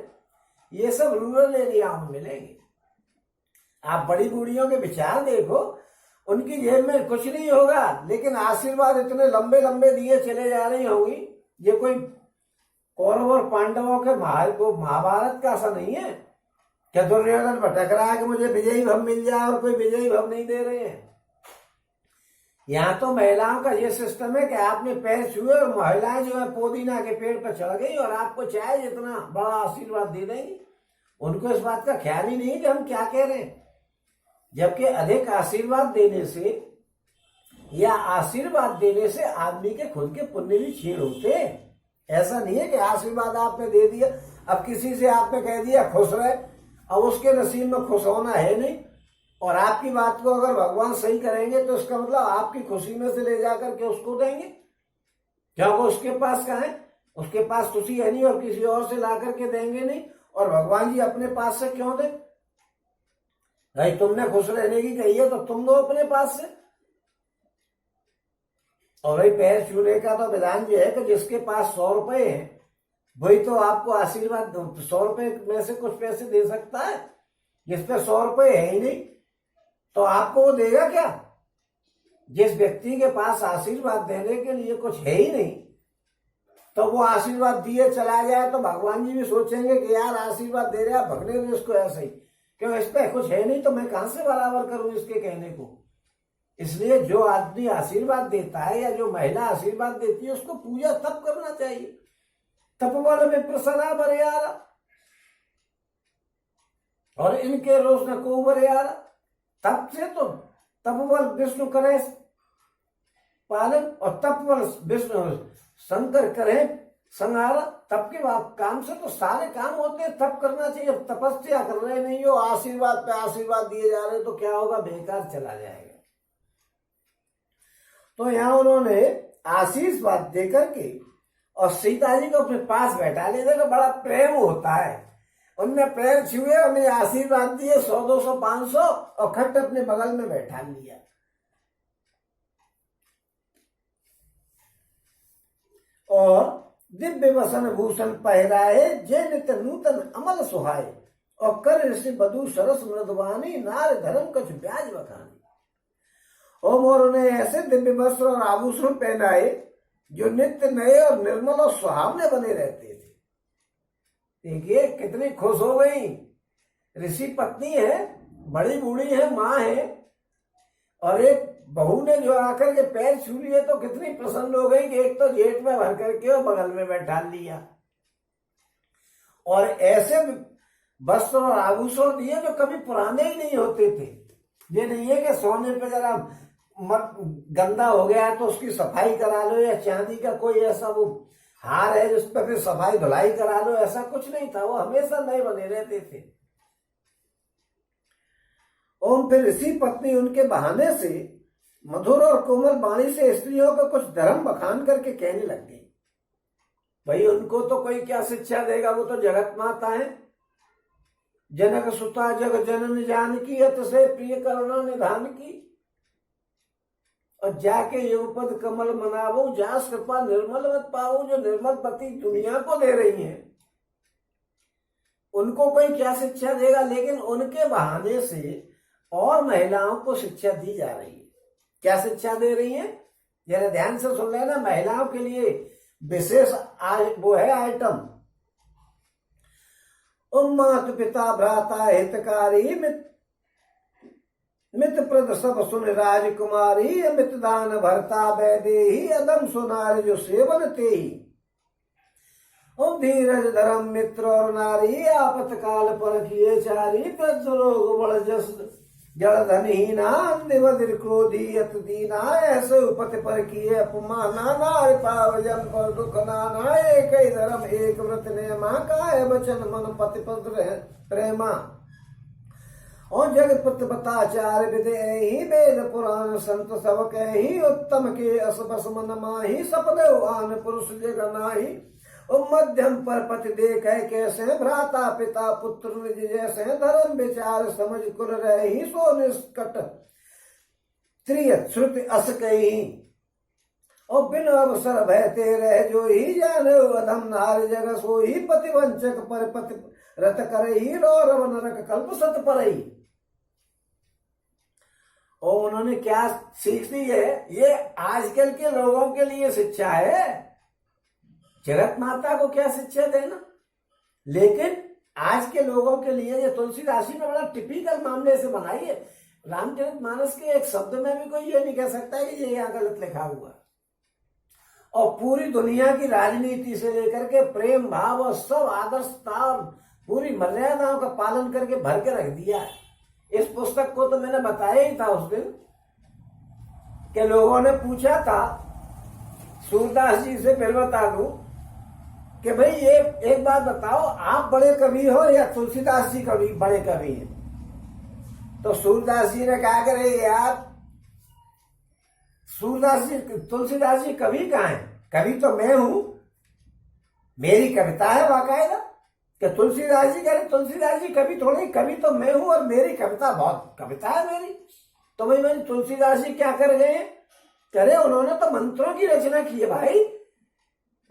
ये सब रूरल एरिया में मिलेंगे। आप बड़ी बूढ़ियों के विचार देखो, उनकी जेब में कुछ नहीं होगा लेकिन आशीर्वाद इतने लंबे लंबे दिए चले जा रही होंगी। ये कोई कौरव और पांडवों के महाभारत का ऐसा नहीं है क्या दुर्योधन भटक रहा है कि मुझे विजयी भव मिल जाए और कोई विजयी भव नहीं दे रहे हैं। यहाँ तो महिलाओं का ये सिस्टम है कि आपने पैर छुए और महिलाएं जो है पुदीना के पेड़ पर चढ़ गई और आपको चाहे जितना बड़ा आशीर्वाद दे देंगी। उनको इस बात का ख्याल ही नहीं कि हम क्या कह रहे हैं। जबकि अधिक आशीर्वाद देने से या आशीर्वाद देने से आदमी के खुद के पुण्य भी क्षीण होते हैं। ऐसा नहीं है कि आशीर्वाद आपने दे दिया, अब किसी से आपने कह दिया खुश रहे, अब उसके नसीब में खुश होना है नहीं। और आपकी बात को अगर भगवान सही करेंगे तो इसका मतलब आपकी खुशी में से ले जाकर के उसको देंगे, क्योंकि उसके पास कहाँ है, उसके पास खुशी है नहीं और किसी और से ला करके देंगे नहीं। और भगवान जी अपने पास से क्यों दे? भाई तुमने खुश रहने की कही है तो तुम दो अपने पास से। और भाई पैर छूने का तो विधान ये है कि जिसके पास 100 रुपए है वही तो आपको आशीर्वाद 100 रुपए में से कुछ पैसे दे सकता है। जिस पे 100 रुपए है ही नहीं तो आपको वो देगा क्या? जिस व्यक्ति के पास आशीर्वाद देने के लिए कुछ है ही नहीं तो वो आशीर्वाद दिए चला जाए तो भगवान जी भी सोचेंगे कि यार आशीर्वाद दे रहा भगने में इसको ऐसे ही, क्यों इस पे कुछ है नहीं तो मैं कहां से बराबर करूं इसके कहने को। इसलिए जो आदमी आशीर्वाद देता है या जो महिला आशीर्वाद देती है उसको पूजा तब करना चाहिए। तपबल में प्रसन्ना बरियारा और इनके रोज न को बरियारा। तप से तो तपबल विष्णु करे पालन और तपबल विष्णु शंकर करे संहारा। तप के बाद काम से तो सारे काम होते हैं, तप करना चाहिए। तपस्या कर रहे नहीं हो, आशीर्वाद पे आशीर्वाद दिए जा रहे तो क्या होगा? बेकार चला जाएगा। तो यहाँ उन्होंने आशीर्वाद देकर के और सीता जी को अपने पास बैठा ले। देखो बड़ा प्रेम होता है। उनने पैर छुए, उन्हें आशीर्वाद दिए 100, 200, 500 और खट अपने बगल में बैठा लिया। और दिव्य वसन भूषण पहराए, जय नित्य नूतन अमल सुहाए और कर ऋषि बधु सरस मृदवानी, नार धर्म कछ ब्याज बखानी। और उन्हें ऐसे दिव्य वस्त्र और आभूषण पहनाए जो नित्य नए और निर्मल और सुहावने बने रहते थे। देखिए कितनी खुश हो गई। ऋषि पत्नी है, बड़ी बूढ़ी है, माँ है, और एक बहू ने जो आकर के पैर छू लिए तो कितनी प्रसन्न हो गई कि एक तो जेठ में भर करके और बगल में बैठा लिया। और ऐसे वस्त्र और आभूषण दिए जो कभी पुराने ही नहीं होते थे। ये नहीं है कि सोने पे जरा गंदा हो गया तो उसकी सफाई करा लो, या चांदी का कोई ऐसा वो हार है जिस पर फिर सफाई धुलाई करा लो, ऐसा कुछ नहीं था। वो हमेशा नए बने रहते थे। और फिर ऋषि पत्नी उनके बहाने से मधुर और कोमल वाणी से स्त्रियों को कुछ धर्म बखान करके कहने लग गई। भाई उनको तो कोई क्या शिक्षा देगा, वो तो जगत माता है। जनक सुता जग जनन जानकी, अत से प्रिय करुणा निधान की। और जाके युगपद कमल मनावो, जास कृपा निर्मल मत पाओ। जो निर्मल पति दुनिया को दे रही हैं उनको कोई क्या शिक्षा देगा, लेकिन उनके बहाने से और महिलाओं को शिक्षा दी जा रही है। क्या शिक्षा दे रही है जरा ध्यान से सुन लेना। महिलाओं के लिए विशेष वो है आइटम। मात पिता भ्राता हितकारी, मित प्रद सब सुन राजकुमारी। अमित दान भरता वैदेही, अदम सुनार जो सेवन तेही। धीरज धर्म मित्र और नारी, आपत काल पर किए चारी। रोग बड़ जस जड़ धनहीना, निवदिर क्रोधी अत दीना। ऐसे उपति पर किए अपमाना, नार पाव जन पर दुख नाना। एक ही धर्म एक व्रत नेमा, काय वचन मन पति पद प्रेमा। और जगत बताचार विदे ही वेद पुराण संत सब कही उत्तम के असबस मन माही सपदेव आन पुरुष जग नाही। और मध्यम पर पति देख कैसे भ्राता पिता पुत्र निज जैसे धर्म विचार समझ कुल रही सो निष्कट त्रिय श्रुति अस कही। और बिन अवसर भयते रह जो ही जाने अधम नार जग सो ही पतिवंचक पर पति रत करही रौरव नरक कल्प सत परही। और उन्होंने क्या सीख दी है, ये आजकल के लोगों के लिए शिक्षा है, जगत माता को क्या शिक्षा देना। लेकिन आज के लोगों के लिए ये तुलसीदास जी ने बड़ा टिपिकल मामले से बनाई है। रामचरितमानस के एक शब्द में भी कोई ये नहीं कह सकता है कि ये यहाँ गलत लिखा हुआ। और पूरी दुनिया की राजनीति से लेकर के प्रेम भाव और सब आदर्शता पूरी मर्यादाओं का पालन करके भर के रख दिया है। इस पुस्तक को तो मैंने बताया ही था उस दिन कि लोगों ने पूछा था सूरदास जी से, फिर बता दूं कि भाई ये एक बात बताओ, आप बड़े कवि हो या तुलसीदास जी कवि बड़े कवि हैं। तो सूरदास जी ने कहा करे यार, सूरदास जी तुलसीदास जी कवि कहाँ है? कवि तो मैं हूं, मेरी कविता है बाकायदा। कि तुलसीदास जी कह रहे तुलसीदास जी कवि थोड़ी, कवि तो मैं हूं और मेरी कविता बहुत कविता है मेरी। तो भाई मैंने तुलसीदास जी क्या कर गए? करे उन्होंने तो मंत्रों की रचना की है भाई,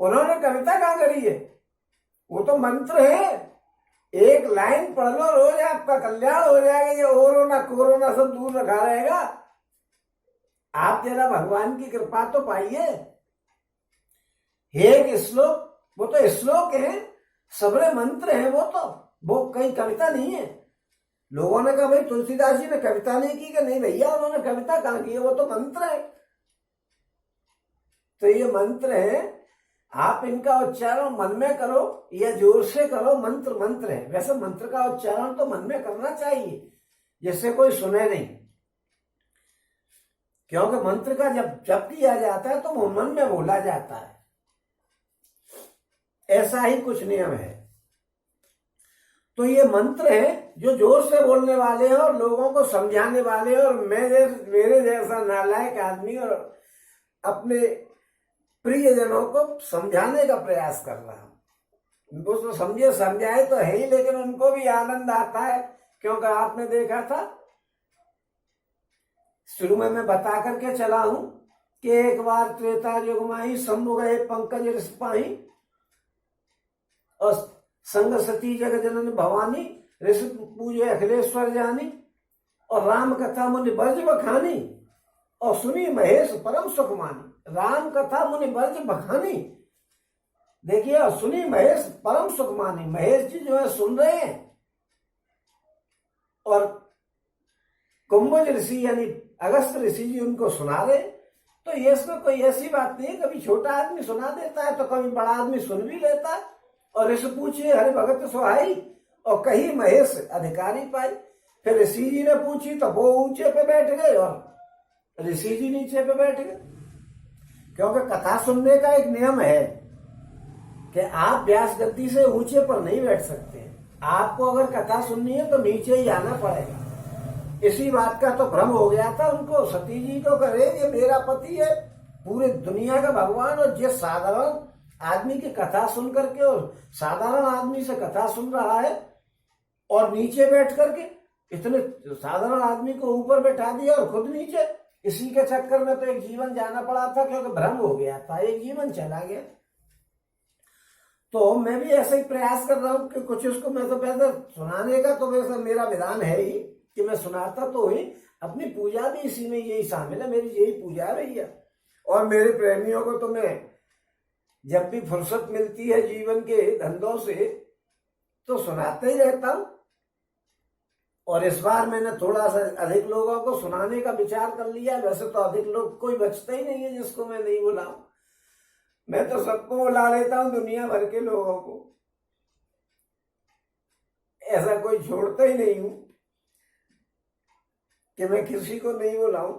उन्होंने कविता कहाँ करी है? वो तो मंत्र है, एक लाइन पढ़ लो रोज आपका कल्याण हो जाएगा। ये ओरोना कोरोना सब दूर रखा रहेगा। आप जरा भगवान की कृपा तो पाइए। एक श्लोक, वो तो श्लोक है, सबरे मंत्र है, वो कहीं कविता नहीं है। लोगों ने कहा भाई तुलसीदास जी ने कविता नहीं की। कि नहीं भैया, उन्होंने कविता कहाँ की है, वो तो मंत्र है। तो ये मंत्र है, आप इनका उच्चारण मन में करो या जोर से करो। मंत्र मंत्र है, वैसे मंत्र का उच्चारण तो मन में करना चाहिए जिससे कोई सुने नहीं, क्योंकि मंत्र का जब किया जाता है तो वो मन में बोला जाता है। ऐसा ही कुछ नियम है। तो ये मंत्र है जो जोर से बोलने वाले हैं और लोगों को समझाने वाले हैं। और मेरे जैसा नालायक आदमी और अपने प्रियजनों को समझाने का प्रयास कर रहा हूं। उसको समझे समझाए तो है ही, लेकिन उनको भी आनंद आता है। क्योंकि आपने देखा था शुरू में मैं बता करके चला हूं कि एक बार त्रेता युग माही सम्मुख गए पंकज ऋषपाही और संग सती जग जनन भवानी ऋषि पूजे अखिलेश्वर जानी। और राम कथा मुनि बर्ज बखानी और सुनी महेश परम सुख मानी। राम कथा मुनि बर्ज बखानी, देखिए, और सुनी महेश परम सुख मानी। महेश जी जो है सुन रहे हैं और कुंभज ऋषि यानी अगस्त ऋषि जी उनको सुना रहे। तो ये इसमें कोई ऐसी बात नहीं है, कभी छोटा आदमी सुना देता है तो कभी बड़ा आदमी सुन भी लेता है। और ऋषि पूछे हरि भगत सुहाई और कही महेश अधिकारी पाई। फिर ऋषि जी ने पूछी तो वो ऊंचे पे बैठ गए और ऋषि जी नीचे पे बैठ गए। क्योंकि कथा सुनने का एक नियम है कि आप व्यास गद्दी से ऊंचे पर नहीं बैठ सकते। आपको अगर कथा सुननी है तो नीचे ही आना पड़ेगा। इसी बात का तो भ्रम हो गया था उनको, सती जी को करे ये मेरा पति है पूरे दुनिया का भगवान, और जिस साधारण आदमी की कथा सुन करके और साधारण आदमी से कथा सुन रहा है और नीचे बैठ करके इतने साधारण आदमी को ऊपर बैठा दिया और खुद नीचे। इसी के चक्कर में तो एक जीवन जाना पड़ा था, क्योंकि भ्रम हो गया था, एक जीवन चला गया। तो मैं भी ऐसा ही प्रयास कर रहा हूं कि कुछ उसको मैं तो पहले सुनाने का तो वैसा मेरा विधान है ही कि मैं सुनाता तो ही, अपनी पूजा भी इसी में यही शामिल है, मेरी यही पूजा है भैया। और मेरे प्रेमियों को तो मैं जब भी फुर्सत मिलती है जीवन के धंधों से तो सुनाते ही रहता हूं। और इस बार मैंने थोड़ा सा अधिक लोगों को सुनाने का विचार कर लिया। वैसे तो अधिक लोग कोई बचता ही नहीं है जिसको मैं नहीं बुलाऊं। मैं तो सबको बुला लेता हूं, दुनिया भर के लोगों को, ऐसा कोई छोड़ता ही नहीं हूं कि मैं किसी को नहीं बुलाऊं।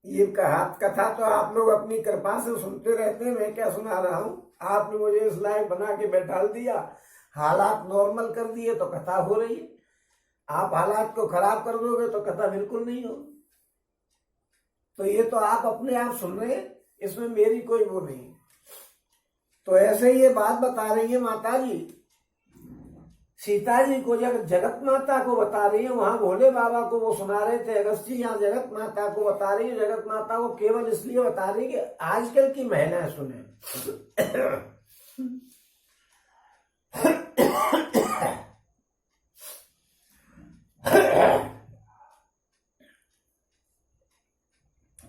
ये कथा तो आप लोग अपनी कृपा से सुनते रहते हैं, मैं क्या सुना रहा हूं। आपने मुझे इस लायक बना के बैठा दिया, हालात नॉर्मल कर दिए तो कथा हो रही है, आप हालात को खराब कर दोगे तो कथा बिल्कुल नहीं हो। तो ये तो आप अपने आप सुन रहे हैं, इसमें मेरी कोई वो नहीं। तो ऐसे ही ये बात बता रही है माता जी, सीता जी को जगत माता को बता रही है, वहां भोले बाबा को वो सुना रहे थे अगस्त जी, यहाँ जगत माता को बता रही है। जगत माता को केवल इसलिए बता रही है कि आजकल की महिलाएं सुने।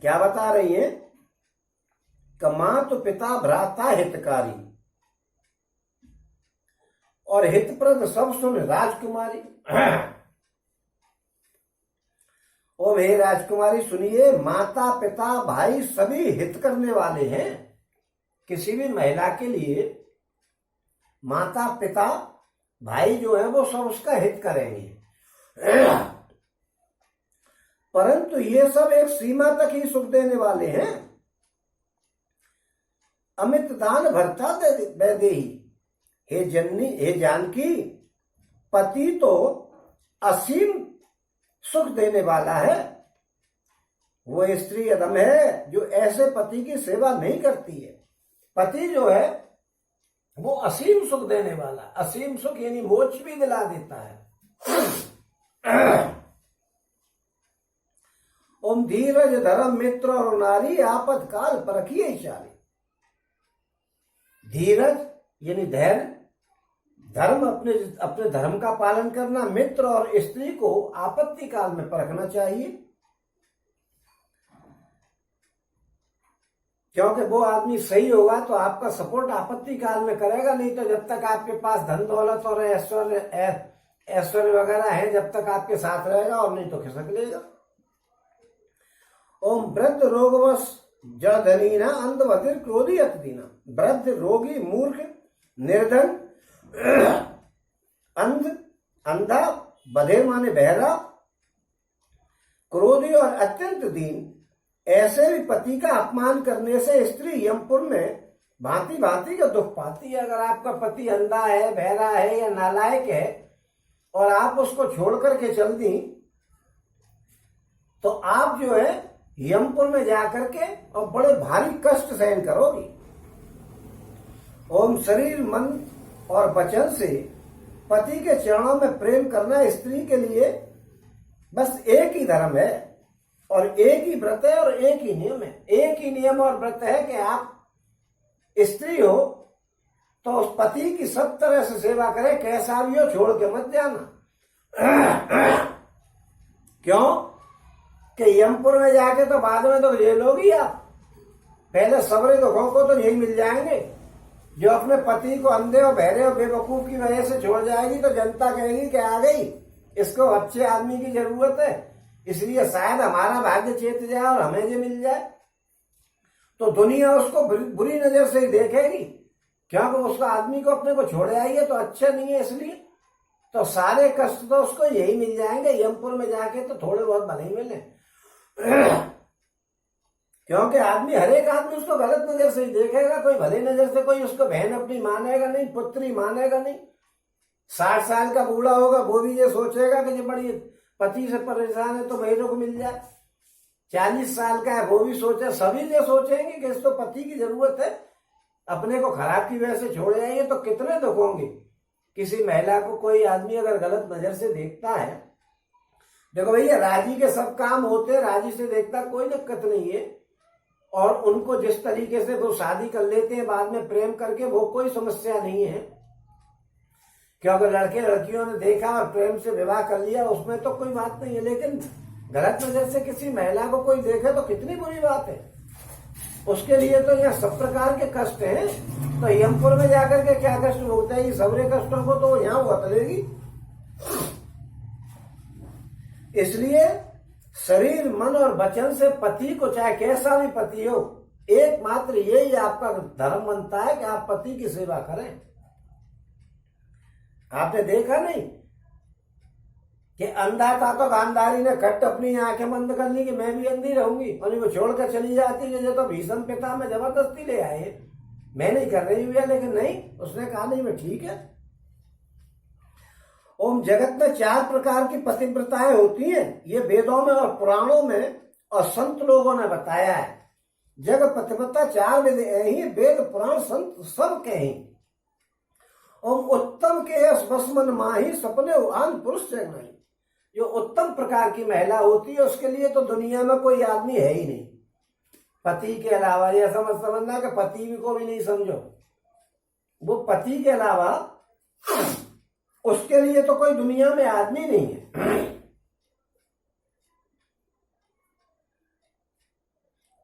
क्या बता रही है कि मां तो पिता भ्राता हितकारी और हितप्रद सब सुन राजकुमारी। ओ हे राजकुमारी सुनिए, माता पिता भाई सभी हित करने वाले हैं। किसी भी महिला के लिए माता पिता भाई जो है वो सब उसका हित करेंगे, परंतु ये सब एक सीमा तक ही सुख देने वाले हैं। अमित दान भरता वैदेही, हे जननी हे जानकी, पति तो असीम सुख देने वाला है। वो स्त्री अदम है जो ऐसे पति की सेवा नहीं करती है। पति जो है वो असीम सुख देने वाला, असीम सुख यानी मोक्ष भी दिला देता है। ओम धीरज धर्म मित्र और नारी आपतकाल परखिए चाली। धीरज यानी धैर्य, धर्म अपने धर्म का पालन करना, मित्र और स्त्री को आपत्ति काल में परखना चाहिए, क्योंकि वो आदमी सही होगा तो आपका सपोर्ट आपत्ति काल में करेगा, नहीं तो जब तक आपके पास धन दौलत और ऐश्वर्य वगैरह है जब तक आपके साथ रहेगा, और नहीं तो खिसक लेगा। ओम वृद्ध रोगवश जधनीना अंधवधिर क्रोधी अतदीना। वृद्ध रोगी मूर्ख निर्धन अंध अंधा, बधिर माने बहरा, क्रोधी और अत्यंत दीन, ऐसे भी पति का अपमान करने से स्त्री यमपुर में भांति भांति का दुख पाती है। अगर आपका पति अंधा है, बहरा है या नालायक है और आप उसको छोड़ करके चल दी तो आप जो है यमपुर में जाकर के और बड़े भारी कष्ट सहन करोगी। ओम शरीर मन और वचन से पति के चरणों में प्रेम करना स्त्री के लिए बस एक ही धर्म है और एक ही व्रत है और एक ही नियम है। एक ही नियम और व्रत है कि आप स्त्री हो तो उस पति की सब तरह से सेवा करें, कैसा भी हो, छोड़ के मत जाना। क्यों कि यमपुर में जाके तो बाद में तो जेल होगी आप, पहले सबरे दुखों को तो यही मिल जाएंगे। जो अपने पति को अंधे और बहरे और बेवकूफ की वजह से छोड़ जाएगी तो जनता कहेगी कि आ गई, इसको अच्छे आदमी की जरूरत है, इसलिए शायद हमारा भाग्य चेत जाए और हमें ये मिल जाए। तो दुनिया उसको बुरी नजर से ही देखेगी, क्योंकि उसका आदमी को अपने को छोड़ आई है तो अच्छा नहीं है, इसलिए तो सारे कष्ट तो उसको यही मिल जाएंगे। यमपुर में जाके तो थोड़े बहुत भले ही मिले, क्योंकि आदमी हर एक आदमी उसको गलत नजर से ही देखेगा, कोई भले नजर से कोई उसको बहन अपनी मानेगा नहीं, पुत्री मानेगा नहीं। 60 साल का बूढ़ा होगा वो भी ये सोचेगा कि ये बड़ी पति से परेशान है तो बहनों को मिल जाए। 40 साल का है वो भी सोचे, सभी ये सोचेंगे कि इसको पति की जरूरत है, अपने को खराब की वजह से छोड़ जाएंगे तो कितने दुख होंगे। किसी महिला को कोई आदमी अगर गलत नजर से देखता है, देखो भैया राजी के सब काम होते, राजी से देखता कोई दिक्कत नहीं है, और उनको जिस तरीके से वो शादी कर लेते हैं बाद में प्रेम करके, वो कोई समस्या नहीं है, क्योंकि लड़के लड़कियों ने देखा और प्रेम से विवाह कर लिया, उसमें तो कोई बात नहीं है। लेकिन गलत नजर से किसी महिला को कोई देखे तो कितनी बुरी बात है, उसके लिए तो यहाँ सब प्रकार के कष्ट हैं। तो यमपुर में जाकर के क्या कष्ट होता है, सबरे कष्टों को तो यहाँ बदलेगी। इसलिए शरीर मन और वचन से पति को, चाहे कैसा भी पति हो, एकमात्र यही आपका धर्म बनता है कि आप पति की सेवा करें। आपने देखा नहीं कि अंधा था तो गांधारी ने खट अपनी आंखें बंद कर ली कि मैं भी अंधी रहूंगी, और वो छोड़कर चली जाती है। तो भीषण पिता में जबरदस्ती ले आए, मैं नहीं कर रही हुई है, लेकिन नहीं, उसने कहा नहीं मैं ठीक है, ओम जगत में 4 प्रकार की पतिव्रताएं होती हैं, ये वेदों में और पुराणों में और संत लोगों ने बताया है। जग पतिव्रता 4 विध ही, वेद पुराण संत सब के ही। ओम उत्तम के यश बसमन माही, सपने आन पुरुष से नहीं। जो उत्तम प्रकार की महिला होती है उसके लिए तो दुनिया में कोई आदमी है ही नहीं, पति के अलावा। यह समझना कि पति भी को भी नहीं समझो, वो पति के अलावा उसके लिए तो कोई दुनिया में आदमी नहीं है।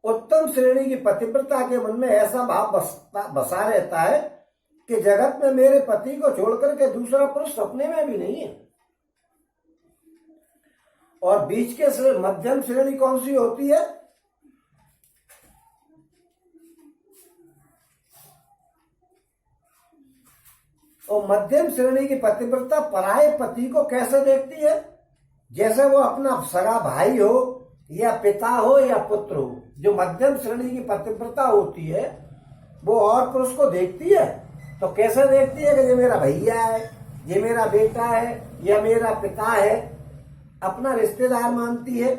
उत्तम श्रेणी की पतिव्रता के मन में ऐसा भाव बसा रहता है कि जगत में मेरे पति को छोड़कर के दूसरा पुरुष सपने में भी नहीं है। और बीच के मध्यम श्रेणी कौन सी होती है? और मध्यम श्रेणी की पतिव्रता पराये पति को कैसे देखती है? जैसे वो अपना सगा भाई हो या पिता हो या पुत्र हो। जो मध्यम श्रेणी की पतिव्रता होती है वो और पुरुष को देखती है तो कैसे देखती है कि ये मेरा भैया है, ये मेरा बेटा है या मेरा पिता है, अपना रिश्तेदार मानती है।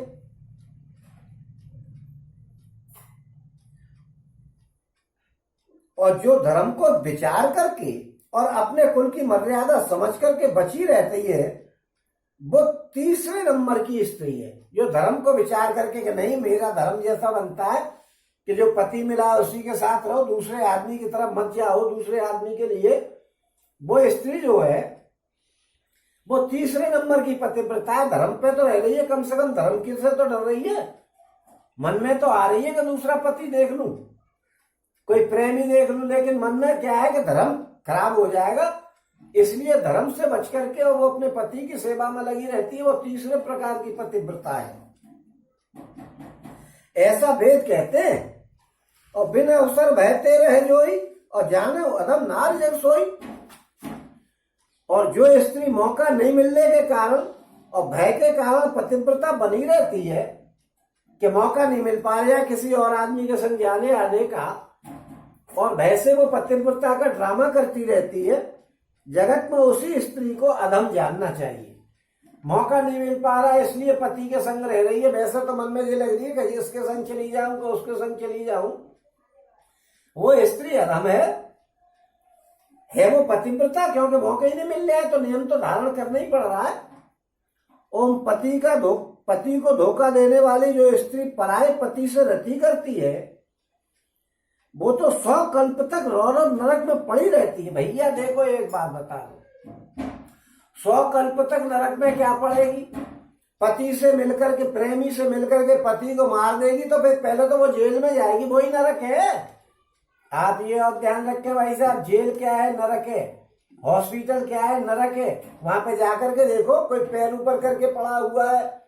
और जो धर्म को विचार करके और अपने कुल की मर्यादा समझ करके बची रहती है वो तीसरे नंबर की स्त्री है। जो धर्म को विचार करके कि नहीं मेरा धर्म जैसा बनता है कि जो पति मिला उसी के साथ रहो, दूसरे आदमी की तरफ मत जाओ दूसरे आदमी के लिए, वो स्त्री जो है वो तीसरे नंबर की पतिव्रता है। धर्म पे तो रह रही है, कम से कम धर्म की से तो डर रही है। मन में तो आ रही है कि दूसरा पति देख लूं, कोई प्रेमी देख लूं, लेकिन मन में क्या है कि धर्म खराब हो जाएगा, इसलिए धर्म से बच करके वो अपने पति की सेवा में लगी रहती है। वो तीसरे प्रकार की पतिव्रता है, ऐसा वेद कहते हैं। और बिन अवसर बहते रहे जोई, और जाने अधम नार जग सोई। और जो स्त्री मौका नहीं मिलने के कारण और भय के कारण पतिव्रता बनी रहती है कि मौका नहीं मिल पा रहा किसी और आदमी के संग जाने आने का, और भय से वो पतिव्रता का ड्रामा करती रहती है, जगत में उसी स्त्री को अधम जानना चाहिए। मौका नहीं मिल पा रहा है इसलिए पति के संग रह रही है। वैसे तो मन में ये लग रही है कि इसके संग चली जाऊं तो उसके संग चली जाऊं, वो स्त्री अधम है वो पतिव्रता, क्योंकि मौका ही नहीं मिल रहा है तो नियम तो धारण करना ही पड़ रहा है। ओम पति को धोखा देने वाली जो स्त्री पराये पति से रति करती है वो तो 100 कल्प तक रौरव नरक में पड़ी रहती है। भैया देखो एक बात बता दो, 100 कल्प तक नरक में क्या पड़ेगी? पति से मिलकर के, प्रेमी से मिलकर के पति को मार देगी तो फिर पहले तो वो जेल में जाएगी, वही नरक है। आप ये और ध्यान रखें भाई साहब, जेल क्या है? नरक है। हॉस्पिटल क्या है? नरक है। वहां पे जाकर के देखो, कोई पैर ऊपर करके पड़ा हुआ है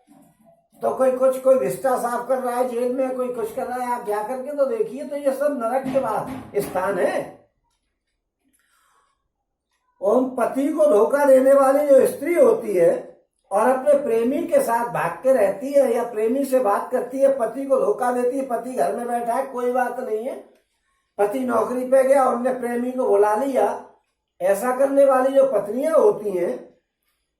तो कोई रिश्ता साफ कर रहा है जेल में, कोई कुछ कर रहा है, आप जाकर के तो देखिए, तो ये सब नरक के बाद स्थान है। ओम पति को धोखा देने वाली जो स्त्री होती है और अपने प्रेमी के साथ भाग के रहती है या प्रेमी से बात करती है, पति को धोखा देती है। पति घर में बैठा है, कोई बात नहीं है, पति नौकरी पे गया और उन्होंने प्रेमी को बुला लिया, ऐसा करने वाली जो पत्नियां होती हैं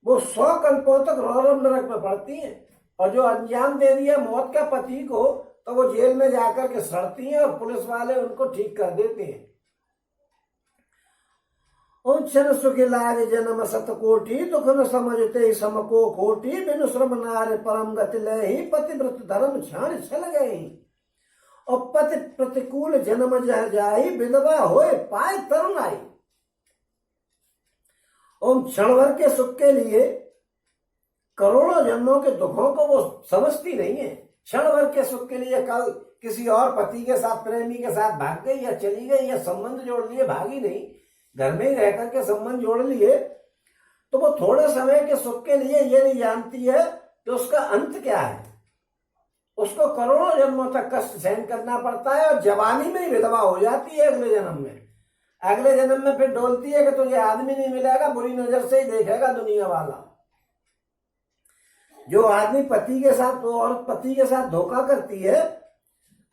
वो 100 कल्पों तक रौरव नरक में पड़ती हैं। और जो अंजाम दे दिया मौत का पति को तो वो जेल में जाकर के सड़ती हैं और पुलिस वाले उनको ठीक कर देते हैं। क्षण सुख लागे जन्म सतकोटि, दुख न समझते समको खोटी, बिनु श्रम नारे परम गति लहि, पतिव्रत धर्म क्षण छल गई। और पति प्रतिकूल जन्म जह जाई, विधवा होए पाए तरुण आई। ओम क्षण भर के सुख के लिए करोड़ों जन्मों के दुखों को वो समझती नहीं है। क्षण भर के सुख के लिए कल किसी और पति के साथ, प्रेमी के साथ भाग गई या चली गई या संबंध जोड़ लिए, भागी नहीं, घर में ही रह करके संबंध जोड़ लिए, तो वो थोड़े समय के सुख के लिए ये नहीं जानती है कि उसका अंत क्या है। उसको करोड़ों जन्मों तक कष्ट सहन करना पड़ता है और जवानी में ही विधवा हो जाती है। अगले जन्म में फिर डोलती है कि तुझे आदमी नहीं मिलेगा, बुरी नजर से ही देखेगा दुनिया वाला। जो आदमी पति के साथ, वो औरत पति के साथ धोखा करती है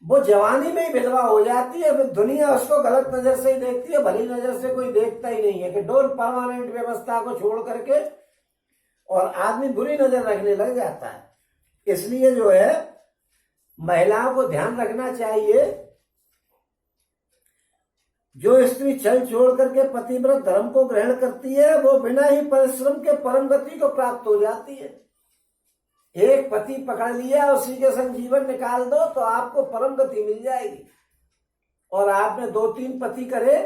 वो जवानी में ही विधवा हो जाती है, फिर दुनिया उसको गलत नजर से ही देखती है, भली नजर से कोई देखता ही नहीं है। कि डोल परमानेंट व्यवस्था को छोड़ करके और आदमी बुरी नजर रखने लग जाता है। इसलिए जो है महिलाओं को ध्यान रखना चाहिए, जो स्त्री छल छोड़ करके पतिव्रत धर्म को ग्रहण करती है वो बिना ही परिश्रम के परम गति को प्राप्त हो जाती है। एक पति पकड़ लिया, उसी के संग जीवन निकाल दो तो आपको परम गति मिल जाएगी। और आपने 2-3 पति करे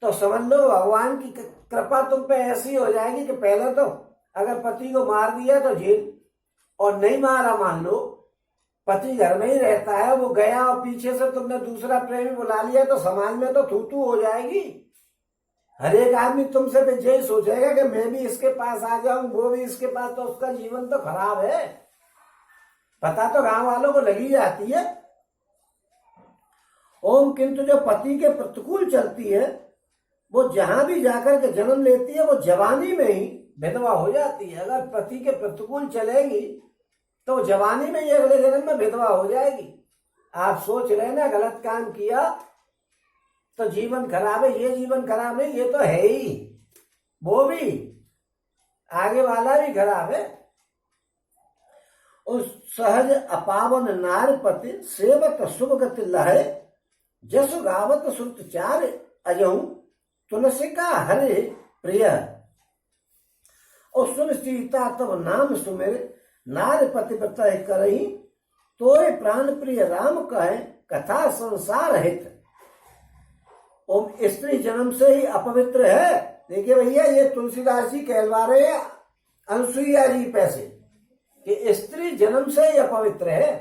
तो समझ लो भगवान की कृपा तुम पे ऐसी हो जाएगी कि पहले तो अगर पति को मार दिया तो जेल, और नहीं मारा मान लो पति घर में ही रहता है, वो गया और पीछे से तुमने दूसरा प्रेमी बुला लिया तो समाज में तो थू थू हो जाएगी। हर एक आदमी तुमसे भी यही सोचेगा कि मैं भी इसके पास आ जाऊं, वो भी इसके पास, तो उसका जीवन तो खराब है। पता तो गांव वालों को लगी जाती है। ओम किंतु जो पति के प्रतिकूल चलती है वो जहां भी जाकर के जन्म लेती है वो जवानी में ही विधवा हो जाती है। अगर पति के प्रतिकूल चलेगी तो जवानी में ही अगले जन्म में विधवा हो जाएगी। आप सोच रहे ना गलत काम किया तो जीवन खराब है, ये जीवन खराब नहीं, ये तो है ही, वो भी आगे वाला भी खराब है। उस सहज अपावन नार पति सेवत शुभ गति लहे, जसु गावत सुत चार अजहू तुलसी का हरे प्रिय। और सुन सीता तब नाम सुमेर, नार पतिव्रता करही, तोय प्राण प्रिय राम कहे, कथा संसार हित। ओम स्त्री जन्म से ही अपवित्र है। देखिए भैया ये तुलसीदास जी कहलवा रहे हैं अनुसुईया जी पैसे कि स्त्री जन्म से ही अपवित्र है,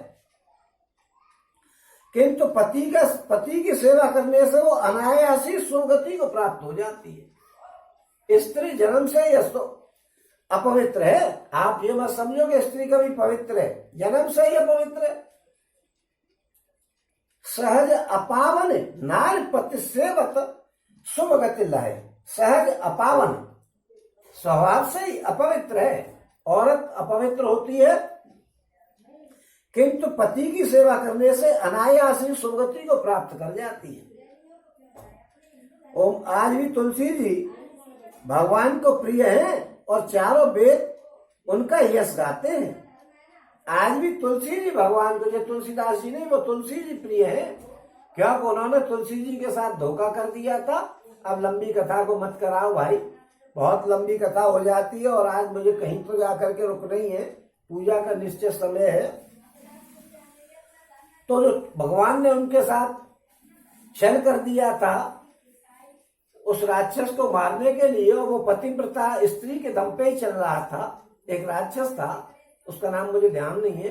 किंतु पति की सेवा करने से वो अनायास ही सुगति को प्राप्त हो जाती है। स्त्री जन्म से ही अपवित्र है। आप ये मत समझो कि स्त्री कभी पवित्र है, जन्म से ही अपवित्र है। सहज अपावन नार पति सेवत शुभ गति लहे। सहज अपावन स्वभाव से ही अपवित्र है, औरत अपवित्र होती है, किंतु पति की सेवा करने से अनायास ही सुगति को प्राप्त कर जाती है। ओम आज भी तुलसी जी भगवान को प्रिय हैं और चारों वेद उनका यश गाते हैं। आज भी तुलसी जी भगवान को, जो तुलसीदास जी नहीं वो तुलसी जी प्रिय है, क्योंकि उन्होंने तुलसी जी के साथ धोखा कर दिया था। अब लंबी कथा को मत कराओ भाई, बहुत लंबी कथा हो जाती है और आज मुझे कहीं तो जाकर के रुकना ही है, पूजा का निश्चित समय है। तो जो भगवान ने उनके साथ छल कर दिया था उस राक्षस को मारने के लिए, वो पतिव्रता स्त्री के दम पे ही चल रहा था। एक राक्षस था, उसका नाम मुझे ध्यान नहीं है,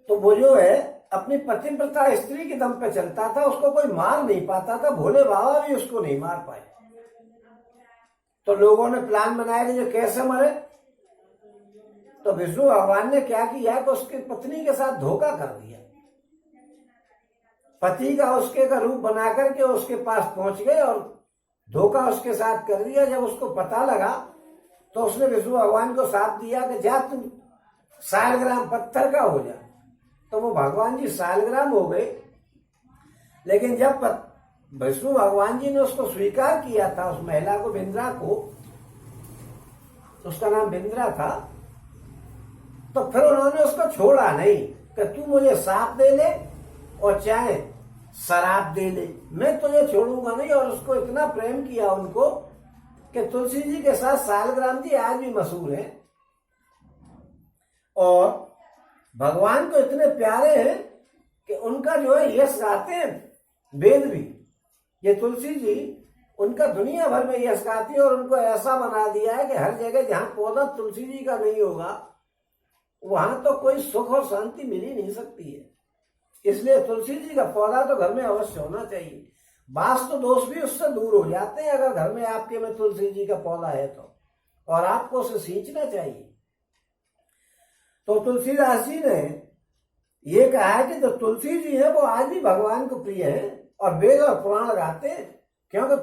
तो वो जो है अपनी पतिव्रता स्त्री के दम पे चलता था, उसको कोई मार नहीं पाता था, भोले बाबा भी उसको नहीं मार पाए। तो लोगों ने प्लान बनाया कि ये कैसे मरे। तो विष्णु भगवान ने क्या किया कि उसकी पत्नी के साथ धोखा कर दिया। पति का उसके का रूप बना करके उसके पास पहुंच गए और धोखा उसके साथ कर दिया। जब उसको पता लगा तो उसने विष्णु भगवान को शाप दिया कि जा तुम 100 ग्राम पत्थर का हो जा। तो वो भगवान जी 100 ग्राम हो गए। लेकिन जब विष्णु भगवान जी ने उसको स्वीकार किया था, उस महिला को, बिंद्रा को, उसका नाम बिंद्रा था, तो फिर उन्होंने उसको छोड़ा नहीं कि तू मुझे साप दे ले और चाहे शराब दे ले, मैं तुझे छोड़ूंगा नहीं। और उसको इतना प्रेम किया उनको कि तुलसी जी के साथ 100 ग्राम जी आज भी मशहूर है और भगवान को इतने प्यारे हैं कि उनका जो है यश गाते हैं वेद भी। ये तुलसी जी उनका दुनिया भर में यश गाती है और उनको ऐसा बना दिया है कि हर जगह जहां पौधा तुलसी जी का नहीं होगा वहां तो कोई सुख और शांति मिल ही नहीं सकती है। इसलिए तुलसी जी का पौधा तो घर में अवश्य होना चाहिए। वास्तु दोष भी उससे दूर हो जाते हैं अगर घर में आपके में तुलसी जी का पौधा है तो, और आपको उसे सींचना चाहिए। तो तुलसीदास जी ने ये कहा है कि जो तुलसी जी है वो आज भी भगवान को प्रिय है और वेद और पुराण गाते हैं, क्योंकि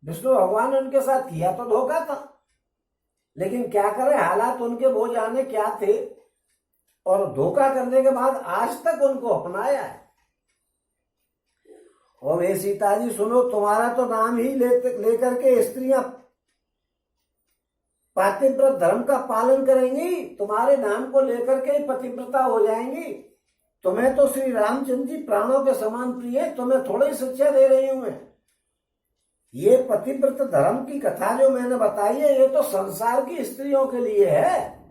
विष्णु भगवान ने उनके साथ किया तो धोखा था, लेकिन क्या करें, हालात उनके वो जाने क्या थे, और धोखा करने के बाद आज तक उनको अपनाया है। और हे सीता जी सुनो, तुम्हारा तो नाम ही लेकर के स्त्रियां पतिव्रत धर्म का पालन करेंगी, तुम्हारे नाम को लेकर के ही पतिव्रता हो जाएंगी। तुम्हें तो श्री रामचंद्र जी प्राणों के समान प्रिय, तुम्हें थोड़ी ही शिक्षा दे रही हूं मैं। ये पतिव्रत धर्म की कथा जो मैंने बताई है, ये तो संसार की स्त्रियों के लिए है।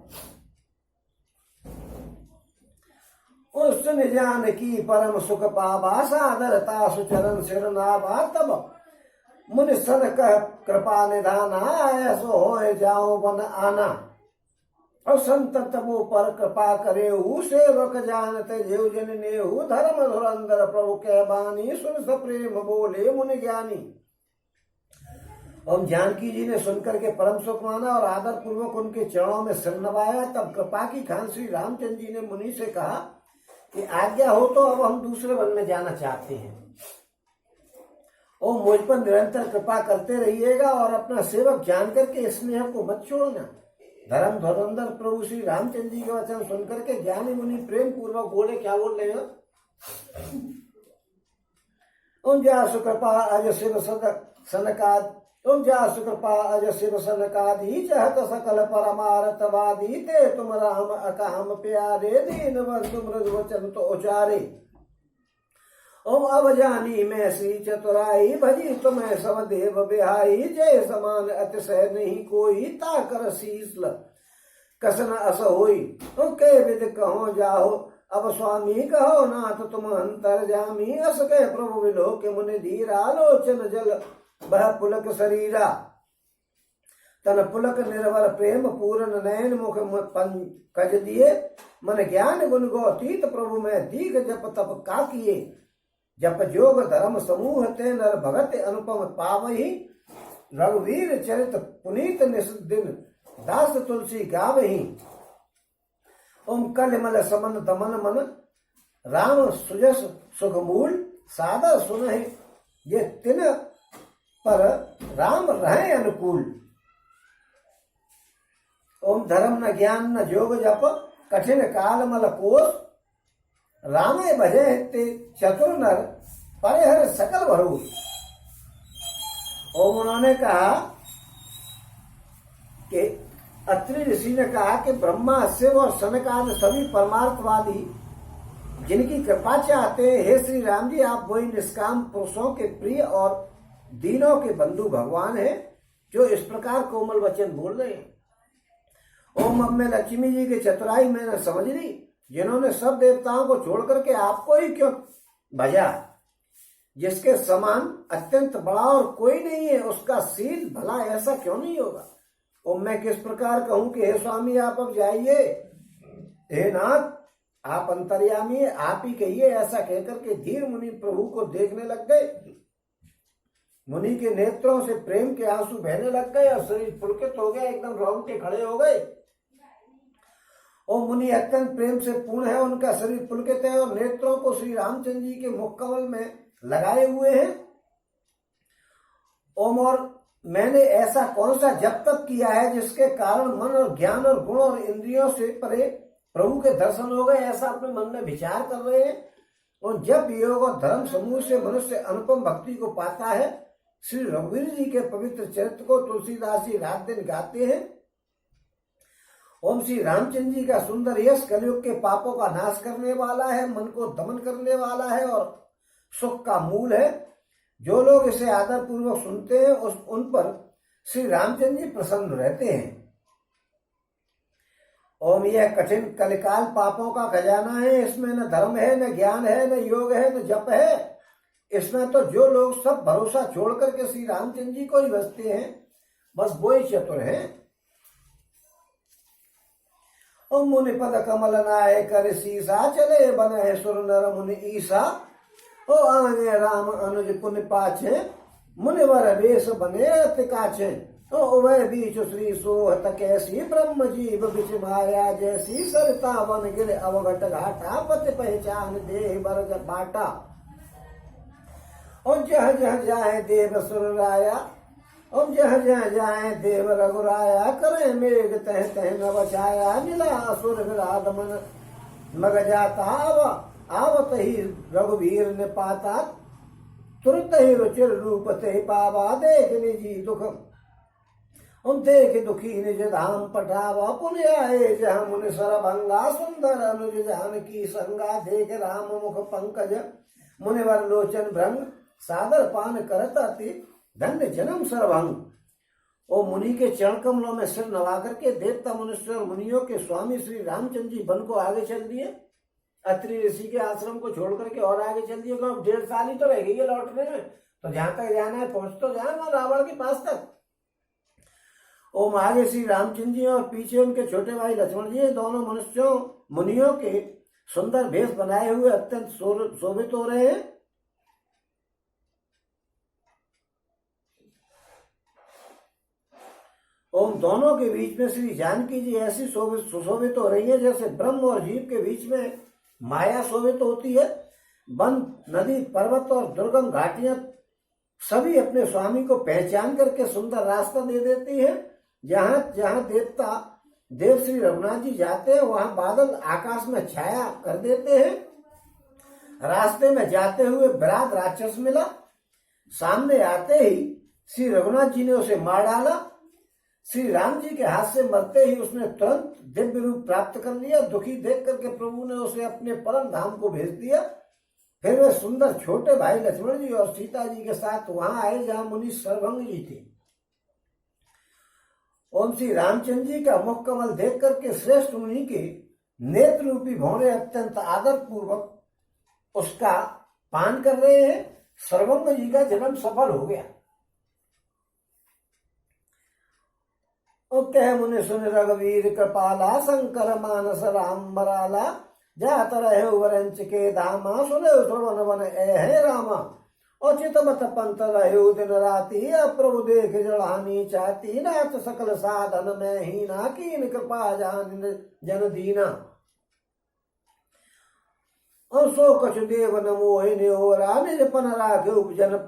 उस निजान की परम सुख पावा, सादरता सुचरण सिर नाभा, तब मुनि सन कह कृपा निधाना, ऐसो हो जाओ वन आना। और संत तबो पर कृपा करे, सेवक जानते जेव जन नेहु, धर्म धुरंधर प्रभु के बानी, सुन सप्रेम बोले मुनि ज्ञानी। और जानकी जी ने सुनकर के परम सुख माना और आदर पूर्वक उनके चरणों में सिर नवाया। तब कृपा की खान श्री रामचंद्र जी ने मुनि से कहा कि आज्ञा हो तो अब हम दूसरे वन में जाना चाहते हैं, और मुझ पर निरंतर कृपा करते रहिएगा और अपना सेवक जान करके स्नेह को मत छोड़ना। धर्म धुरंधर प्रभु श्री रामचंद्र जी के वचन सुनकर के ज्ञानी मुनि प्रेम पूर्वक बोले, क्या बोल रहे हो? उन जा सुकृपा अज शिव सनकाद, तुम जा सुकृपा अज शिव सनकादि, चहत सकल परमारथ वादी, ते तुम राम अकाम प्यारे, दीन बंधु मृदु वचन तो उचारे। ओम अब जानी मैं श्री चतुराई, भजी तुम्हें सब देव बिहाई, जय समान अतिशय नहीं कोई, ताकर शीस कसन अस होई। के विद कहो जाहो अब स्वामी, कहो नाथ तुम अंतर जामी, अस कह प्रभु विलो के मुनि धीरा, लोचन जल बह पुलक शरीरा। तन पुलक निर्वर प्रेम पूर्ण नयन, मुख पंकज दिए, मन ज्ञान गुण गौतीत, प्रभु में दीघ जप तप का किए। जप जोग धर्म समूह ते नर भगत अनुपम पावही, रघुवीर चरित पुनीत निस्दिन, दास तुलसी गावही। ओम कलिमल समन दमन मन, राम सुजस सुखमूल, सादर सुनहि ये तिन पर राम रहे अनुकूल। ओम धर्म न ज्ञान न जोग जप, कठिन काल मल कोस, रामे भजे ते चतुर नर, परिहर सकल भरूस। ओम उन्होंने कहा कि अत्रि ऋषि ने कहा कि ब्रह्मा शिव और सनक आदि सभी परमार्थवादी जिनकी कृपा चाहते हैं, हे श्री राम जी आप वही निष्काम पुरुषों के प्रिय और दीनों के बंधु भगवान हैं, जो इस प्रकार कोमल वचन बोल रहे हैं। ओम अब मैं लक्ष्मी जी की चतुराई मैंने समझ ली, जिन्होंने सब देवताओं को छोड़ करके आपको ही क्यों भजा, जिसके समान अत्यंत बड़ा और कोई नहीं है, उसका शील भला ऐसा क्यों नहीं होगा। और मैं किस प्रकार कहूं कि हे स्वामी आप अब जाइए, हे नाथ आप अंतर्यामी, आप ही कहिए। ऐसा कहकर के धीर मुनि प्रभु को देखने लग गए। मुनि के नेत्रों से प्रेम के आंसू बहने लग गए और शरीर पुलकित हो गया, एकदम रोंगटे खड़े हो गए। और मुनि अत्यंत प्रेम से पूर्ण है, उनका शरीर पुलकित है और नेत्रों को श्री रामचंद्र जी के मुख कमल में लगाए हुए हैं। ओम और मैंने ऐसा कौन सा जप तप किया है जिसके कारण मन और ज्ञान और गुण और इंद्रियों से परे प्रभु के दर्शन हो गए, ऐसा अपने मन में विचार कर रहे हैं। और जब योग और धर्म समूह से मनुष्य अनुपम भक्ति को पाता है, श्री रघुवीर जी के पवित्र चरित्र को तुलसीदास जी रात दिन गाते हैं। ओम श्री रामचंद्र जी का सुंदर यश कलयुग के पापों का नाश करने वाला है, मन को दमन करने वाला है और सुख का मूल है। जो लोग इसे आदर पूर्वक सुनते हैं उन पर श्री रामचंद्र जी प्रसन्न रहते हैं। ओम यह कठिन कलिकाल पापों का खजाना है, इसमें न धर्म है, न ज्ञान है, न योग है, न जप है। इसमें तो जो लोग सब भरोसा छोड़ करके श्री रामचंद्र जी को ही बसते हैं, बस वो ही चतुर हैं। ओम मुनि पद कमल नाय कर सीसा, चले बने सुर नर मुनि ईसा। ओ आने राम अनुज पुण्य पाछे, मुनिवर वेश बने अति काछे। ओ वह बीच श्री सोहत कैसी, ब्रह्म जीव बिच माया जैसी। सरिता वन गिर अवघट घाटा, पति पहचान देह बर बाटा। और जह जह जाए देव सुर राया, और जह जह जाए देव रघुराया। करे मेघ तह तह न बचाया, नीला असुर विराध मन मग जाता। आवत ही रघुवीर ने पाता, तुरंत ही रुचिर रूप ते पावा। देख निजी दुख उन देख दुखी निज धाम पठावा पुण्य आए जहाँ मुनि सरभंगा सुंदर अनुज जानकी संगा देख राम मुख पंकज मुनिवर लोचन भ्रंग सादर पान करता ति धन्य जन्म सरभंग। ओ मुनि के चरण कमलों में सिर नवा करके देवता मनुष्य और मुनियों के स्वामी श्री रामचंद्र जी वन को आगे चल दिए। अत्रि ऋषि के आश्रम को छोड़ करके और आगे चल दिए। 1.5 साल ही तो रह गई है लौटने में, तो जहां तक जाना है पहुंच तो जाए वहां रावण के पास तक। ओम आगे श्री रामचंद्र जी और पीछे उनके छोटे भाई लक्ष्मण जी दोनों मनुष्यों मुनियों के सुंदर भेष बनाए हुए अत्यंत शोभित हो रहे हैं। ओम दोनों के बीच में श्री जानकी जी ऐसी सुशोभित हो रही है जैसे ब्रह्म और जीव के बीच में माया शोभित होती है। वन नदी पर्वत और दुर्गम घाटियां सभी अपने स्वामी को पहचान करके सुंदर रास्ता दे देती है। जहां जहां देव श्री रघुनाथ जी जाते हैं वहां बादल आकाश में छाया कर देते हैं। रास्ते में जाते हुए विराट राक्षस मिला, सामने आते ही श्री रघुनाथ जी ने उसे मार डाला। श्री राम जी के हाथ से मरते ही उसने तुरंत दिव्य रूप प्राप्त कर लिया। दुखी देख करके प्रभु ने उसे अपने परम धाम को भेज दिया। फिर वे सुंदर छोटे भाई लक्ष्मण जी और सीता जी के साथ वहां आए जहां मुनि सरभंग जी थे। ओम श्री रामचंद्र जी का मुख कमल देख करके श्रेष्ठ मुनि के नेत्र रूपी भौरे अत्यंत आदर पूर्वक उसका पान कर रहे हैं। सरभंग जी का जन्म सफल हो गया। कह मुनि सुन रघुवीर कृपाला शंकर मानस राम बराला जात रहे वरंच के धामा सुने श्रवण वन है रामा उचित मत पंत रहे दिन राति प्रभु देख जड़ानी चाहती नाथ सकल साधन में ही ना कीन कृपा जान जन दीना और सो कछ देव नमो न्योरा निज पन राखे उपजन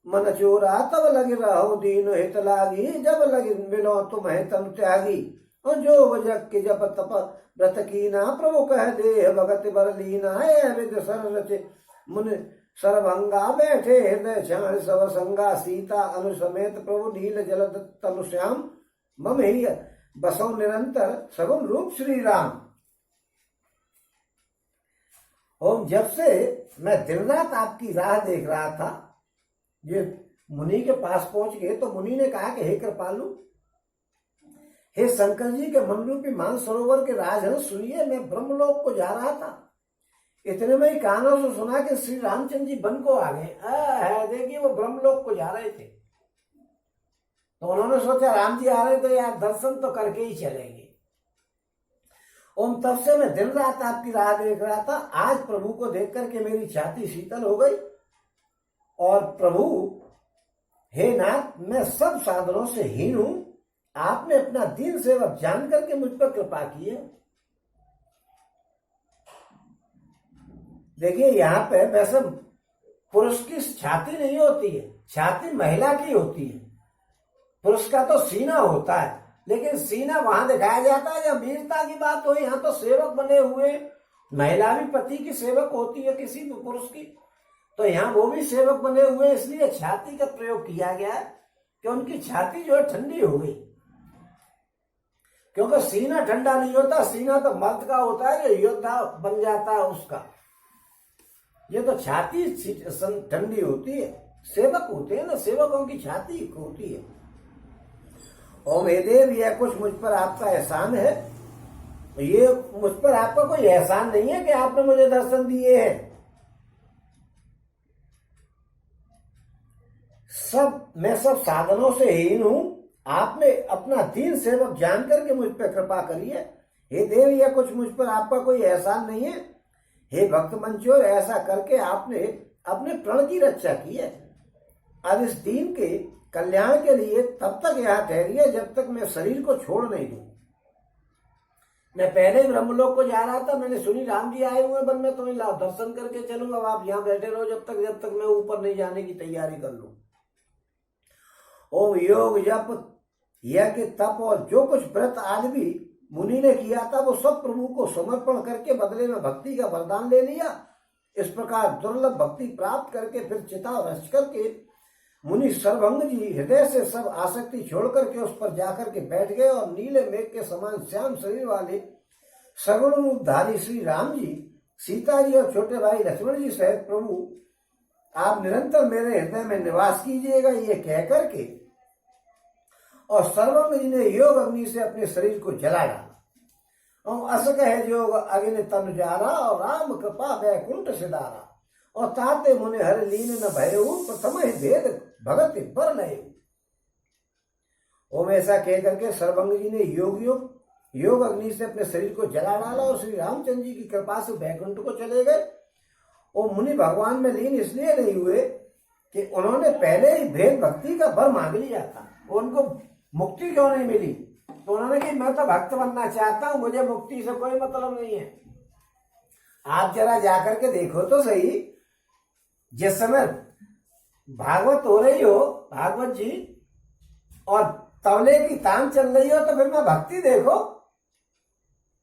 मन चोरा तब लगे रहो दीन हित लागी जब लगे मिलो तुम है तन त्यागी और जो वजक के जप तप व्रत कीना प्रभु कह दे भगत बर लीना है सर रचे मुनि सरभंगा बैठे हृदय क्षण सब संगा सीता अनुसमेत प्रभु नील जलद तनु श्याम मम ही बसो निरंतर सगुन रूप श्री राम। ओम जब से मैं दिन रात आपकी राह देख रहा था, ये मुनि के पास पहुंच गए तो मुनि ने कहा कि हे कृपालु, हे शंकर जी के मन रूपी मान सरोवर के राजहंस सुनिए, मैं ब्रह्मलोक को जा रहा था। इतने में ही कानों से सुना कि श्री रामचंद्र जी वन को आ गए। देखिए वो ब्रह्मलोक को जा रहे थे, तो उन्होंने सोचा राम जी आ रहे तो यार दर्शन तो करके ही चलेंगे। ओम तब से मैं दिन रात आपकी राह देख रहा था। आज प्रभु को देख करके मेरी छाती शीतल हो गई। और प्रभु हे नाथ, मैं सब साधनों से हीन हूं, आपने अपना दीन सेवक जान करके मुझ पर कृपा की है। देखिए यहाँ पे वैसे पुरुष की छाती नहीं होती है, छाती महिला की होती है। पुरुष का तो सीना होता है, लेकिन सीना वहां दिखाया जाता है जब वीरता की बात हो। यहाँ तो सेवक बने हुए, महिला भी पति की सेवक होती है किसी भी पुरुष की, तो यहाँ वो भी सेवक बने हुए, इसलिए छाती का प्रयोग किया गया है कि उनकी छाती जो है ठंडी हो गई। क्योंकि सीना ठंडा नहीं होता, सीना तो मर्द का होता है जो योद्धा बन जाता है उसका। ये तो छाती ठंडी होती है, सेवक होते हैं ना, सेवकों की छाती होती है। ओम हे देव, यह कुछ मुझ पर आपका एहसान है। ये मुझ पर आपका कोई एहसान नहीं है कि आपने मुझे दर्शन दिए हैं। मैं सब साधनों से हीन हूं, आपने अपना दीन सेवक जान करके मुझ पर कृपा करी है। हे देव, यह कुछ मुझ पर आपका कोई एहसान नहीं है। हे भक्त मंचोर, ऐसा करके आपने अपने प्रण की रक्षा की है। अब इस दीन के कल्याण के लिए तब तक यहाँ ठहरिए जब तक मैं शरीर को छोड़ नहीं दूं। मैं पहले ही ब्रह्मलोक को जा रहा था, मैंने सुनी राम जी आए हुए वन में, तो लाओ दर्शन करके चलूंगा। अब आप यहाँ बैठे रहो जब तक मैं ऊपर नहीं जाने की तैयारी कर लूं। ओम योग जप यज्ञ तप और जो कुछ व्रत आदि भी मुनि ने किया था वो सब प्रभु को समर्पण करके बदले में भक्ति का वरदान ले लिया। इस प्रकार दुर्लभ भक्ति प्राप्त करके फिर चिता रच करके मुनि सर्वभंग जी हृदय से सब आसक्ति छोड़ करके उस पर जाकर के बैठ गए और नीले मेघ के समान श्याम शरीर वाले सगुण रूपधारी श्री राम जी, सीता जी और छोटे भाई लक्ष्मण जी सहित प्रभु आप निरंतर मेरे हृदय में निवास कीजिएगा, ये कह करके और सर्वभंग जी ने योग अग्नि से अपने शरीर को जला डाला। और अस कह योग अग्नि तन जारा और राम कृपा वैकुंठ सिधारा और ताते मुनि हर लीन न भयऊ प्रथम ही भेद भगत बर नये। ओम ऐसा कह करके सर्वभंग जी ने योग अग्नि से अपने शरीर को जला डाला और श्री रामचंद्र जी की कृपा से वैकुंठ को चले गए। और मुनि भगवान में लीन इसलिए नहीं हुए कि उन्होंने पहले ही भेद भक्ति का वर मांग लिया था, उनको मुक्ति क्यों नहीं मिली, तो उन्होंने कि मैं तो भक्त बनना चाहता हूं, मुझे मुक्ति से कोई मतलब नहीं है। आप जरा जाकर के देखो तो सही, जिस समय भागवत हो रही हो, भागवत जी, और तबले की तान चल रही हो, तो फिर मैं भक्ति देखो,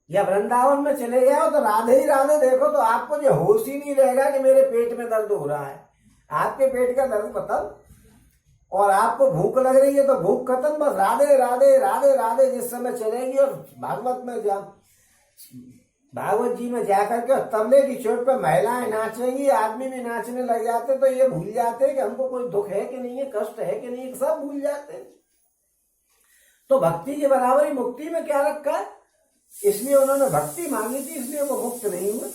या वृंदावन में चले गए हो तो राधे ही राधे देखो, तो आपको जो होश ही नहीं रहेगा कि मेरे पेट में दर्द हो रहा है। आपके पेट का दर्द खत्म और आपको भूख लग रही है तो भूख खत्म, बस राधे राधे राधे राधे जिस समय चलेगी। और भागवत जी में जाकर के तबले की चोट पे महिलाएं नाचेंगी, आदमी भी नाचने लग जाते, तो ये भूल जाते कि हमको कोई दुख है कि नहीं है, कष्ट है कि नहीं, सब भूल जाते। तो भक्ति के बराबर ही मुक्ति में क्या रखा है, इसलिए उन्होंने भक्ति मांगी थी, इसलिए वो मुक्त नहीं हुए।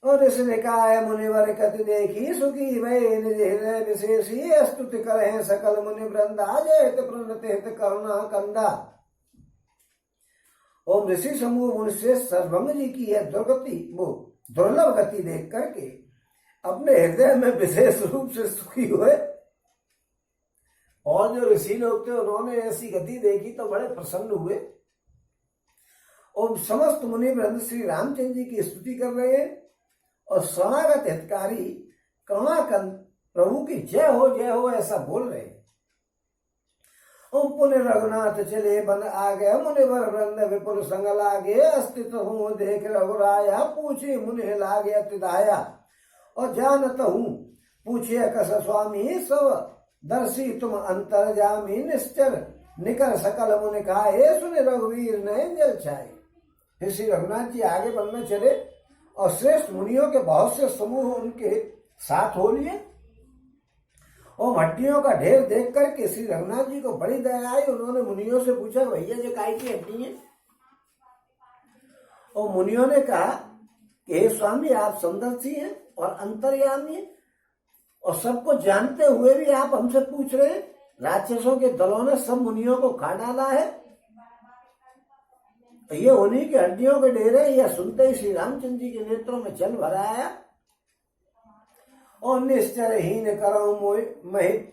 और इसने कहा है मुनिवर कति देखी सुखी भय निज हृदय विशेषी स्तुति करे सकल मुनि वृंदा जयत प्रणत हित करुणा कंदा। ओम ऋषि समूह मुनि सर्वभंग जी की यह दुर्गति वो दुर्लभ गति देख करके अपने हृदय में विशेष रूप से सुखी हुए। और जो ऋषि लोग थे उन्होंने ऐसी गति देखी तो बड़े प्रसन्न हुए। ओम समस्त मुनि वृंद श्री रामचंद्र जी की स्तुति कर रहे हैं और शरणागत हितकारी करुणाकंद प्रभु की जय हो ऐसा बोल रहे हैं। ओम पुण्य रघुनाथ चले बन आगे मुनिवर वृंद विपुल संग लागे अस्तित्व हूँ देख रघुराया पूछे मुनि लागे अतिदाया और जानत हूँ पूछे कस स्वामी सब दर्शी तुम अंतर जामी निश्चर निकर सकल मुनि खाए सुन रघुवीर नयन जल छाए। फिर श्री रघुनाथ जी आगे बढ़ने चले और श्रेष्ठ मुनियों के बहुत से समूह उनके साथ हो लिए और हड्डियों का ढेर देख करके श्री रघुनाथ जी को बड़ी दया आई। उन्होंने मुनियों से पूछा भैया ये काय की हड्डी है, और मुनियों ने कहा कि हे स्वामी आप समदर्शी हैं और अंतर्यामी हैं और सबको जानते हुए भी आप हमसे पूछ रहे हैं। राक्षसों के दलों ने सब मुनियों को खा डाला है, ये उन्हीं की हड्डियों के डेरे। यह सुनते ही श्री रामचंद्र जी के नेत्रों में जल भर आया और निश्चरहीन करो महित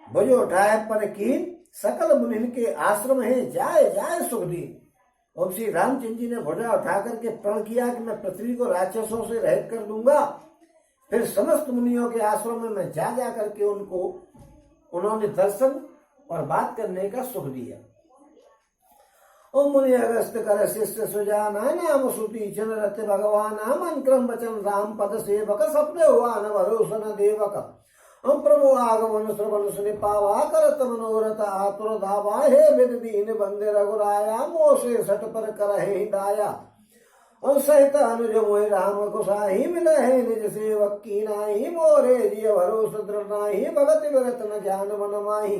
भुज उठाए पर कीन सकल मुनि के आश्रम है जाए जाए सुखदीन। और श्री रामचंद्र जी ने भुजा उठा करके प्रण किया कि मैं पृथ्वी को राक्षसों से रहित कर दूंगा। फिर समस्त मुनियों के आश्रम में मैं जा करके उन्होंने दर्शन और बात करने का सुख दिया। ओम मुनि अगस्त कर शिष्य सुजाना नाम सुति जन रत भगवान मन क्रम वचन राम पद सेवक सपने हुआ न भरोसा न देवक। हम प्रभु आगमन श्रवण सुनि पावा करत मनोरथ आतुर धावा हे विद दीन बंदे रघुराया मोसे सट पर करहि दाया। और सहित अनुज मोहि राम गोसाई मिले है निज सेवक की नाही मोरे जिय भरोस दृढ़ नाही भगत विरत न ज्ञान मन माही।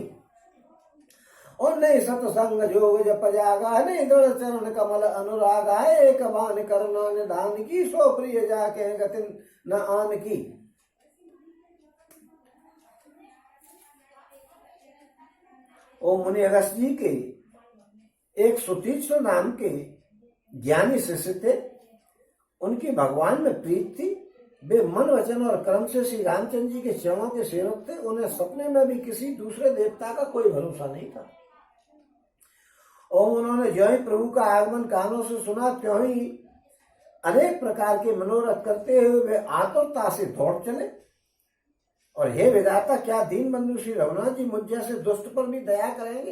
और नहीं सतसंग जोग जप जागा नहीं दृढ़ चरण कमल अनुरागा एक बान करुणा निधान की सो प्रिय जाके गति न आन की। ओ मुनि अगस्त जी के एक सुतीक्ष्ण नाम के ज्ञानी शिष्य थे, उनकी भगवान में प्रीत थी। वे मन वचन और कर्म से श्री रामचंद्र जी के चरणों के सेवक थे। उन्हें सपने में भी किसी दूसरे देवता का कोई भरोसा नहीं था। और उन्होंने जो ही प्रभु का आगमन कानों से सुना त्यों ही अनेक प्रकार के मनोरथ करते हुए वे आतुरता से दौड़ चले। और हे विधाता, क्या दीन बंधु श्री रघुनाथ जी मुझ जैसे दुष्ट पर भी दया करेंगे?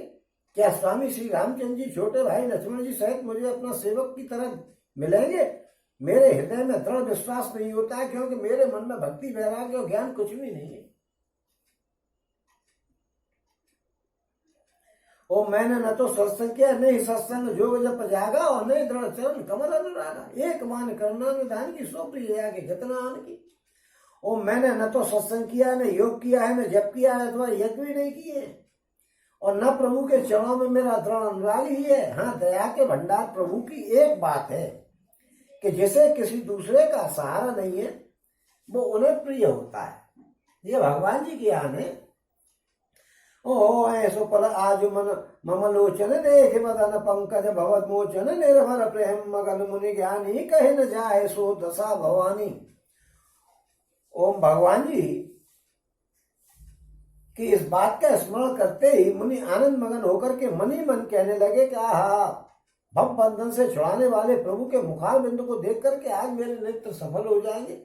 क्या स्वामी श्री रामचंद्र जी छोटे भाई लक्ष्मण जी सहित मुझे अपना सेवक की तरह मिलेंगे? मेरे हृदय में दृढ़ विश्वास नहीं होता है, क्योंकि मेरे मन में भक्ति वैराग्य और ज्ञान कुछ भी नहीं है। और मैंने न तो सत्संग किया, नहीं सत्संग जोग जप जागा, और नहीं दृढ़ चरण कमल अनुरागा। एक मान करना निधान की, सो प्रिय आगे कितना आन की। और मैंने न तो सत्संग किया, न योग किया है, न जप किया है, अथवा यज्ञ भी नहीं किए, और न प्रभु के चरणों में मेरा दृढ़ अनुराग ही है। हाँ, दया के भंडार प्रभु की एक बात है कि जिसे किसी दूसरे का सहारा नहीं है, वो उन्हें प्रिय होता है। ये भगवान जी की आन है। ओ ऐसो पल आज मन मम लोचन देख मदन पंकज भवत मोचन, निर्भर प्रेम मगन मुनि ज्ञानी, कहे न जाए सो दशा भवानी। ओम भगवान जी कि इस बात का स्मरण करते ही मुनि आनंद मगन होकर के मन ही मन कहने लगे कि आहा, भव बंधन से छुड़ाने वाले प्रभु के मुखार बिंदु को देख करके आज मेरे नेत्र सफल हो जाएंगे।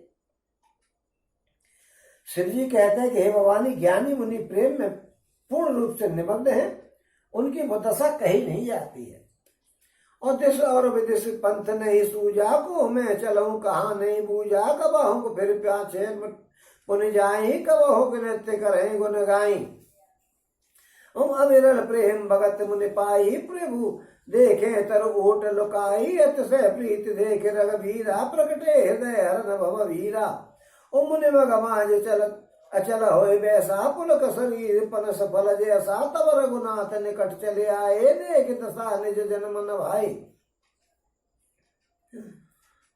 शिव जी कहते हैं कि हे भवानी, ज्ञानी मुनि प्रेम में पूर्ण रूप से निमग्न है, उनकी वो दशा कही नहीं जाती है। और दिश और विदिश पंथ नहीं सूझा, को मैं चलूं कहाँ नहीं बूझा, कब को फिर प्याछे पुन जाई, कब हो नृत्य करें गुन गाई। अविरल प्रेम भगत मुनि पाई, प्रभु देखे तर ओट लुकाई, अतिशय प्रीत देख रघुवीरा, प्रकटे हृदय हरन भव वीरा। ओ मुनि मगमाज चलत अचल होए वैसा, पुलक शरीर पन सफल जैसा, तब रघुनाथ निकट चले आए, देख दशा निज जन मन भाई।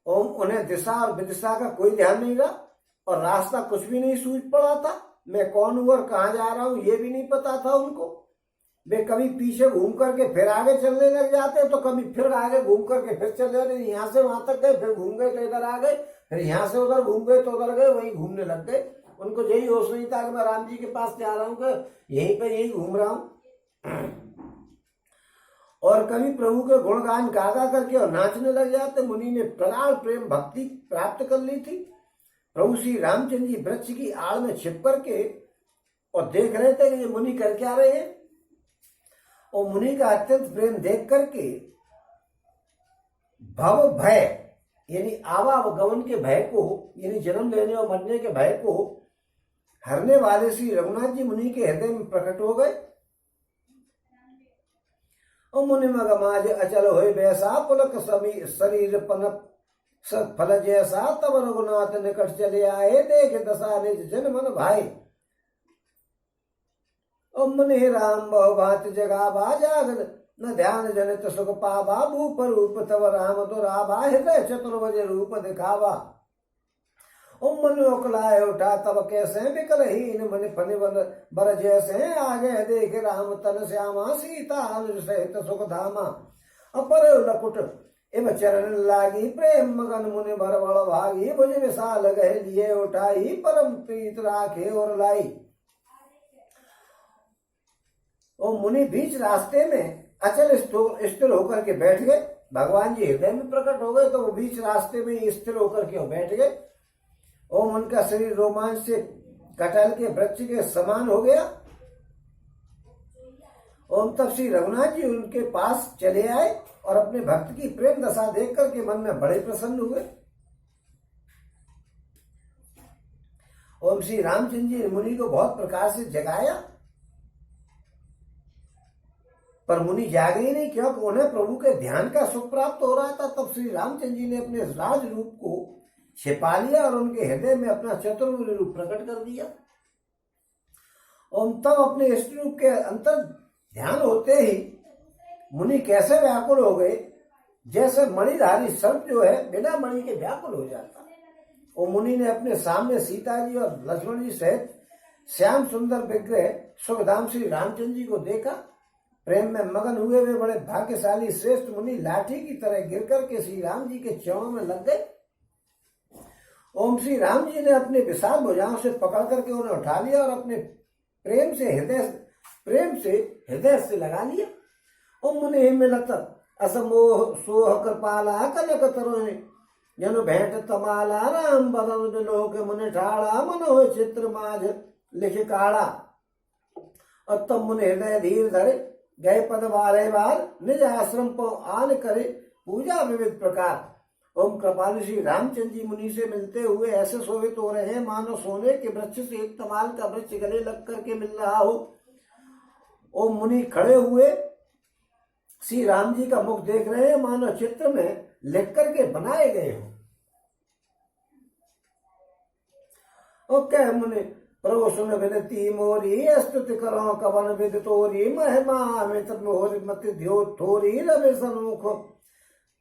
ओम उन्हें दिशा और विदिशा का कोई ध्यान नहीं रहा, और रास्ता कुछ भी नहीं सूझ पड़ा था। मैं कौन हूं और कहाँ जा रहा हूं ये भी नहीं पता था उनको। वे कभी पीछे घूम करके फिर आगे चलने लग जाते, तो कभी फिर आगे घूम करके फिर चले जाते, यहाँ से वहां तक गए, फिर घूम गए तो इधर आ गए, फिर यहाँ से उधर घूम गए तो उधर गए, वहीं घूमने लग गए। उनको यही होश नहीं था कि मैं राम जी के पास जा रहा हूँ, कि यहीं पर यही घूम रहा हूं। और कभी प्रभु के गुणगान गागा करके और नाचने लग जाते। मुनि ने प्रगाढ़ प्रेम भक्ति प्राप्त कर ली थी। प्रभु श्री रामचंद्र जी वृक्ष की आड़ में छिप करके और देख रहे थे कि ये मुनि कर क्या रहे हैं। और मुनि का अत्यंत प्रेम देख करके भव भय यानी आवागमन के भय को, यानी जन्म लेने और मरने के भय को हरने वाले श्री रघुनाथ जी मुनि के हृदय में प्रकट हो गए। और मुनि मगमाज अचल होए वैसा, पुलक शरीर पनप फल जैसा, तब रघुनाथ निकट चले आए, देख दशा निज जन मन भाई। और मुनि राम बहु भांति जगावा, जागद न ध्यान जनित सुख पावा, भूप रूप तव राम दुरावा, हृदय चतुर्भुज रूप दिखावा। मन ओकलाए उठा तब कैसे, विकलहीन मन फनि बर जैसे, आगे देख राम तन श्यामा, सीता अनुज सहित सुख धामा। अपर लकुट इम चरण लागी, प्रेम मगन मुनि भर बड़ भागी, भुज विशाल गहे लिए उठाई, परम प्रीत राखे और लाई। और मुनि बीच रास्ते में अचल स्थिर होकर के बैठ गए। भगवान जी हृदय में प्रकट हो गए, तो वो बीच रास्ते में स्थिर होकर के बैठ गए। ओम उनका शरीर रोमांच से कटहल के वृक्ष के समान हो गया। ओम तब श्री रघुनाथ जी उनके पास चले आए और अपने भक्त की प्रेम दशा देख करके मन में बड़े प्रसन्न हुए। ओम श्री रामचंद्र जी ने मुनि को बहुत प्रकार से जगाया, पर मुनि जागे ही नहीं, क्योंकि उन्हें प्रभु के ध्यान का सुख प्राप्त हो रहा था। तब श्री रामचंद्र जी ने अपने राज रूप को छिपा लिया और उनके हृदय में अपना चतुर्भुज रूप प्रकट कर दिया। और तब अपने इष्ट रूप के अंतर ध्यान होते ही मुनि कैसे व्याकुल हो गए, जैसे मणिधारी सर्प जो है बिना मणि के व्याकुल हो जाता। और मुनि ने अपने सामने सीता जी और लक्ष्मण जी सहित श्याम सुंदर विग्रह सुखधाम श्री रामचंद्र जी को देखा। प्रेम में मगन हुए वे बड़े भाग्यशाली श्रेष्ठ मुनि लाठी की तरह गिर करके श्री राम जी के चरणों में लग गए। ओम श्री राम जी ने अपने विशाल भुजाओं से पकड़ करके उन्हें उठा लिया और अपने प्रेम से हृदय से लगा लिया। ओम मुनि मिलत असमोह सोह कृपाला, कनक तरुण जन भेंट तमाला, राम बदन बिलो के मुनि ठाड़ा, मन हो चित्र माझ लिख काड़ा। और तब मुनि हृदय धीर धरे, गए पद बारे बार, निज आश्रम को आन करे पूजा विविध प्रकार। ओम कृपालु श्री रामचंद्र जी मुनि से मिलते हुए ऐसे शोभित हो रहे हैं मानो सोने के वृक्ष से एक तमाल का वृक्ष गले लग करके मिल रहा हो। ओम मुनि खड़े हुए श्री राम जी का मुख देख रहे हैं मानो चित्र में लिख करके बनाए गए हो। और कह मुनि प्रभु सुन विनती मोरी स्तुति करो कवन विद तोरी महिमा में तब होरी मति ध्यो थोरी रवि सन्मुख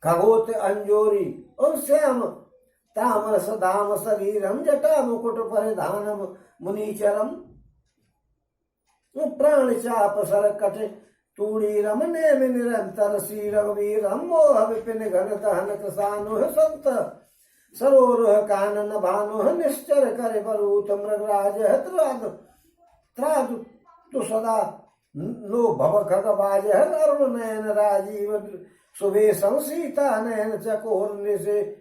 खगोत अंजोरी और श्याम तामर सदाम शरीरम जटा मुकुट परिधानम मुनिचरम प्राण चाप सर कट तूड़ी रमने में निरंतर श्री रघुवीरम मोह विपिन घन दहन कृसानु संत सरोरुह कानन भानु निश्चर करे बरूत मृगराज त्रादु तु सदा नो भव खगबाज अरुण नयन राजीव सुभेशम सीता नयन चकोर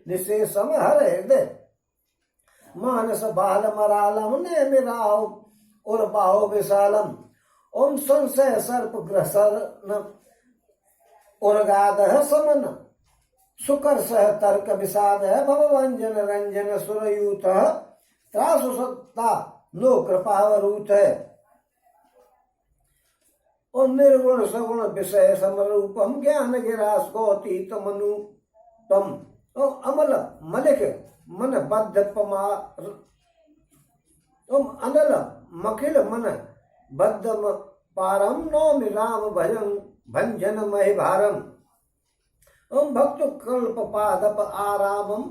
निशेषम हर हृदय मानस बाल मरालम ने मिराव और बाहो विशालम ओम संशय सर्प ग्रसन उर्गाद समन सुकर्ष तर्क विषाद भवभंजन रंजन सुरयूत त्रासु सत्ता नो कृपावरूत है और निर्गुण सगुण विषय समरूपम ज्ञान गिरास गौतीत मनु तम और अमल मलिक मन बद्ध पमार अनल मखिल मन बद्धम पारम नौमि राम भजन भंजन महि भारम ओम भक्त कल्प पादप आरामम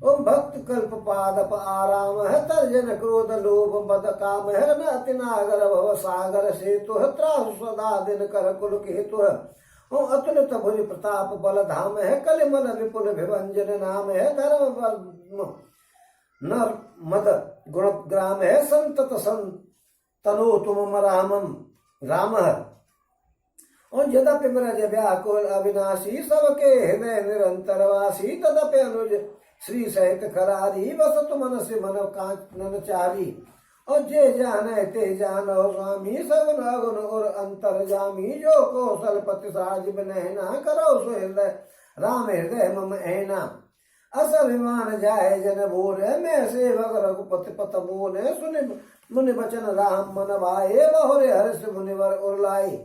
ओम भक्त कल्प पादप आराम है तर्जन क्रोध लोभ मद काम है न अतिनागर भव सागर सेतु है त्रासु सदा दिन कर कुल केतु है ओम अतुलित भुज प्रताप बल धाम है कलिमल विपुल विभंजन नाम है धर्म नर मद गुण ग्राम है संतत तनो तुम रामम राम और यद्यपि ब्रज व्याकुल अविनाशी सबके हृदय निरंतर वासी तदपि अनुज श्री सहित खरारी वसत मन से मन कांचन चारी और जे जाने ते जानो स्वामी सगुन अगुन और अंतर जामी जो कौशलपति साजिब नहना करो सो हृदय राम हृदय मम ऐना असभिमान जाय जन बोले मैं सेवक रघुपति पत बोले सुनि मुनि बचन राम मन भाए बहुरे हर्ष मुनिवर उरलाई।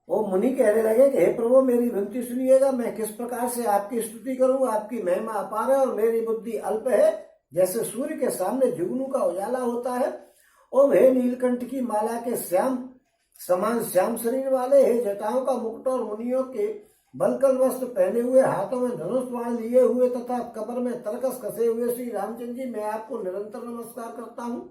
वो मुनि कहने लगे कि हे प्रभु मेरी विनती सुनिएगा, मैं किस प्रकार से आपकी स्तुति करूं। आपकी महिमा अपार है और मेरी बुद्धि अल्प है, जैसे सूर्य के सामने जुगनू का उजाला होता है। ओम हे नीलकंठ की माला के श्याम समान श्याम शरीर वाले, हे जटाओं का मुकुट और मुनियों के बलकल वस्त्र पहने हुए, हाथों में धनुष बाण लिए हुए तथा कमर में तरकस कसे हुए श्री रामचंद्र जी, मैं आपको निरंतर नमस्कार करता हूँ।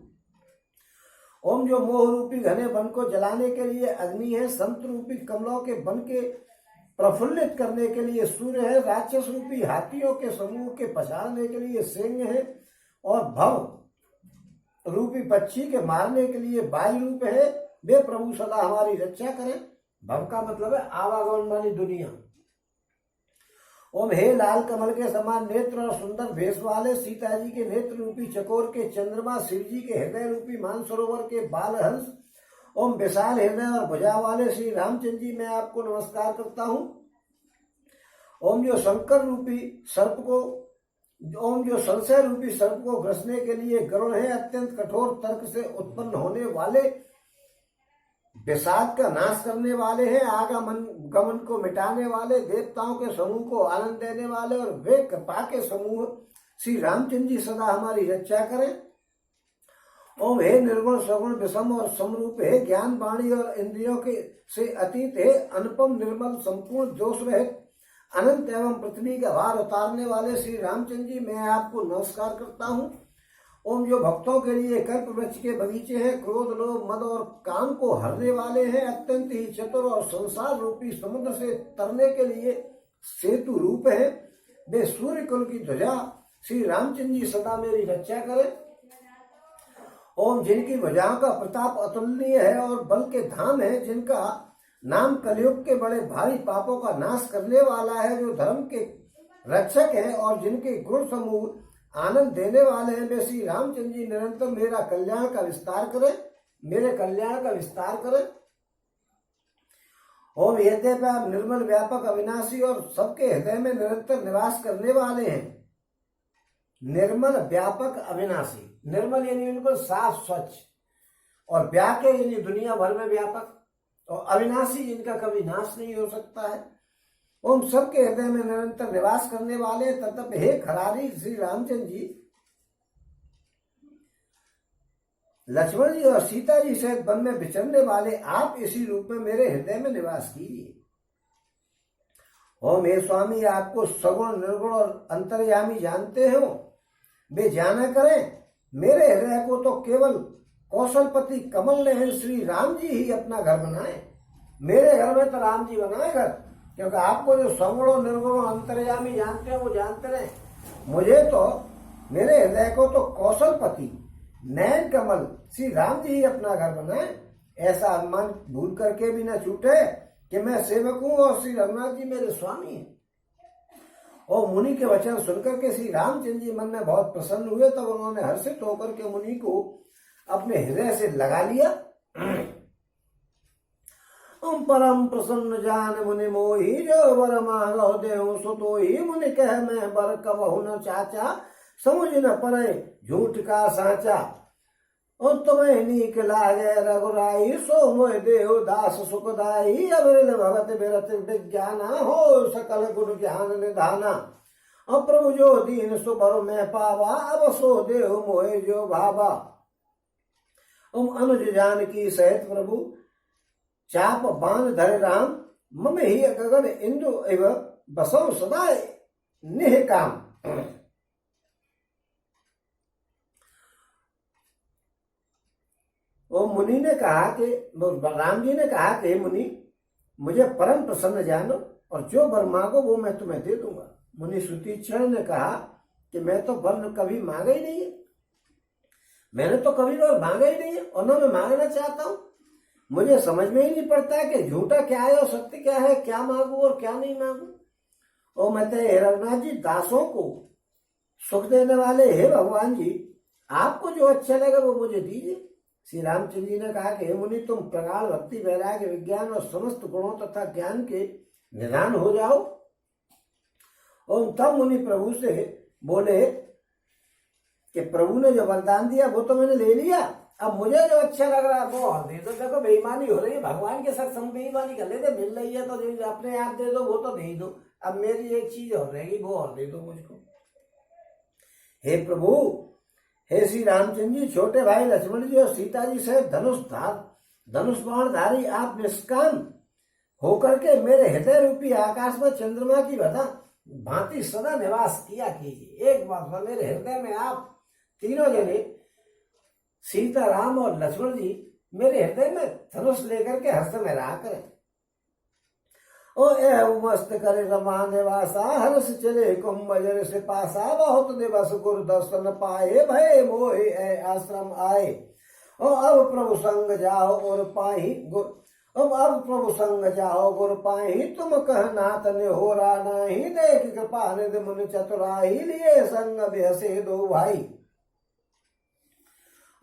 ओम जो मोह रूपी घने वन को जलाने के लिए अग्नि है, संत रूपी कमलों के वन के प्रफुल्लित करने के लिए सूर्य है, राक्षस रूपी हाथियों के समूह के पछाड़ने के लिए सिंह है और भव रूपी पक्षी के मारने के लिए वायु रूप है। वे प्रभु सदा हमारी रक्षा करें। भव का मतलब है आवागमन वाली दुनिया। ओम हे लाल कमल के समान नेत्र और सुंदर भेष वाले, सीता जी के नेत्र रूपी चकोर के चंद्रमा, शिव जी के हृदय रूपी मानसरोवर के बालहंस, ओम विशाल हृदय और भुजा वाले श्री रामचंद्र जी, मैं आपको नमस्कार करता हूँ। ओम जो शंकर रूपी सर्प को ओम जो संशय रूपी सर्प को ग्रसने के लिए गरुड़ है, अत्यंत कठोर तर्क से उत्पन्न होने वाले, विषाद का नाश करने वाले हैं, आगमन गमन को मिटाने वाले, देवताओं के समूह को आनंद देने वाले और वे कृपा के समूह श्री रामचंद्र जी सदा हमारी रक्षा करें। ओम हे निर्गुण सगुण विषम और समरूप, हे ज्ञान वाणी और इंद्रियों के से अतीत, हे अनुपम निर्मल संपूर्ण दोष रहित अनंत एवं पृथ्वी का भार उतारने वाले श्री रामचंद्र जी, मैं आपको नमस्कार करता हूँ। ओम जो भक्तों के लिए कल्प वृक्ष के बगीचे हैं, क्रोध लोभ मद और काम को हरने वाले हैं, अत्यंत ही चतुर और संसार रूपी समुद्र से तरने के लिए सेतु रूप है, वे सूर्य कुल की ध्वजा श्री रामचंद्र जी सदा मेरी रक्षा करें। ओम जिनकी भुजाओं का प्रताप अतुलनीय है और बल के धाम है, जिनका नाम कलयुग के बड़े भारी पापों का नाश करने वाला है, जो धर्म के रक्षक है और जिनके गुण समूह आनंद देने वाले हैं, वे श्री रामचंद्र जी निरंतर मेरा कल्याण का विस्तार करें, मेरे कल्याण का विस्तार करें। ओम हृदय पे आप निर्मल व्यापक अविनाशी और सबके हृदय में निरंतर निवास करने वाले हैं। निर्मल व्यापक अविनाशी, निर्मल यानी बिल्कुल साफ स्वच्छ, और व्यापक यानी दुनिया भर में व्यापक, और अविनाशी जिनका कभी नाश नहीं हो सकता है। ओम सबके हृदय में निरंतर निवास करने वाले तत्व हे खरारी श्री रामचंद्र जी, लक्ष्मण जी और सीता जी सहित वन में विचरने वाले आप इसी रूप में मेरे हृदय में निवास कीजिए। ओम हे स्वामी, आपको सगुण निर्गुण और अंतर्यामी जानते हो, वे जाना करें। मेरे हृदय को तो केवल कौशलपति कमल नयन श्री राम जी ही अपना घर बनाए। मेरे घर में तो राम जी बनाए घर, क्योंकि आपको जो सगुण और निर्गुण और अंतर्यामी जानते हो वो जानते रहे। मुझे तो, मेरे हृदय को तो कौशलपति नयन कमल श्री राम जी ही अपना घर बनाए। ऐसा अनुमान भूल करके भी न छूटे कि मैं सेवक हूं और श्री रघुनाथ जी मेरे स्वामी हैं। और मुनि के वचन सुनकर के श्री रामचंद्र जी मन में बहुत प्रसन्न हुए, तब उन्होंने हर्षित होकर के मुनि को अपने हृदय से लगा लिया। परम प्रसन्न जान मुनि मोही, जो वर मांगो देहु सुतो ही। मुनि कह मैं बर कबहु न चाचा, समझ न पड़े झूठ का साचा। और तुम्हें नीक लागे रघुराई, सो मोह देव दास सुखदाई। अविरल भगत बिरत विज्ञाना, हो सकल गुण ज्ञान निधाना। अब प्रभु जो दीन सुबर में पावा, अब सो देव मोहे जो भावा। अनुज जान की सहित प्रभु, चाप बाण धरे राम। मम ही गगन इंदु एव बसव सदा निह काम। वो मुनि ने कहा कि, राम जी ने कहा कि मुनि, मुझे परम प्रसन्न जानो और जो वर मांगो वो मैं तुम्हें दे दूंगा। मुनि सुतीक्षण ने कहा कि मैं तो वर कभी मांगा ही नहीं है, मैंने तो कभी वर मांगा ही नहीं है और न मैं मांगना चाहता हूं। मुझे समझ में ही नहीं पड़ता कि झूठा क्या है और सत्य क्या है, क्या मांगू और क्या नहीं मांगू। और मैं रघुनाथ जी, दासों को सुख देने वाले हे भगवान जी, आपको जो अच्छा लगे वो मुझे दीजिए। श्री रामचंद्र जी ने कहा कि हे मुनि, तुम प्रगाढ़ भक्ति वैराग्य विज्ञान और समस्त गुणों तथा ज्ञान के निधान हो जाओ। और तब मुनि प्रभु से बोले कि प्रभु ने जो वरदान दिया वो तो मैंने ले लिया, अब मुझे जो अच्छा लग रहा है वो और दे दो। देखो बेईमानी हो रही है, भगवान के साथ हम बेईमानी कर लेते, मिल रही है तो अपने आप दे दो, वो तो दे ही दो। अब मेरी एक चीज और रहेगी, वो और दे दो मुझको। हे प्रभु, हे श्री रामचंद्र जी, छोटे भाई लक्ष्मण जी और सीता जी से धनुष बाण धारी आप निष्काम होकर के मेरे हृदय रूपी आकाश में चंद्रमा की भांति सदा निवास किया कीजिए। एक बार मेरे हृदय में आप तीनों जने, सीता, राम और लक्ष्मण जी, मेरे हृदय में धनुष लेकर के हर समय रहा करें। ओ मस्त करे रमा निवासा, हर्ष चले कुंभजर से पासा। बहुत दिवस गुरु दर्शन पाए, भय मोहे आश्रम आए। और अब प्रभु संग जाओ और पाही अब प्रभु संग जाओ गुरु पाही। तुम कह नाथ ने हो रा नाही, देख कृपा निधि मुनि चतुराही। लिए संग बेहसे दो भाई,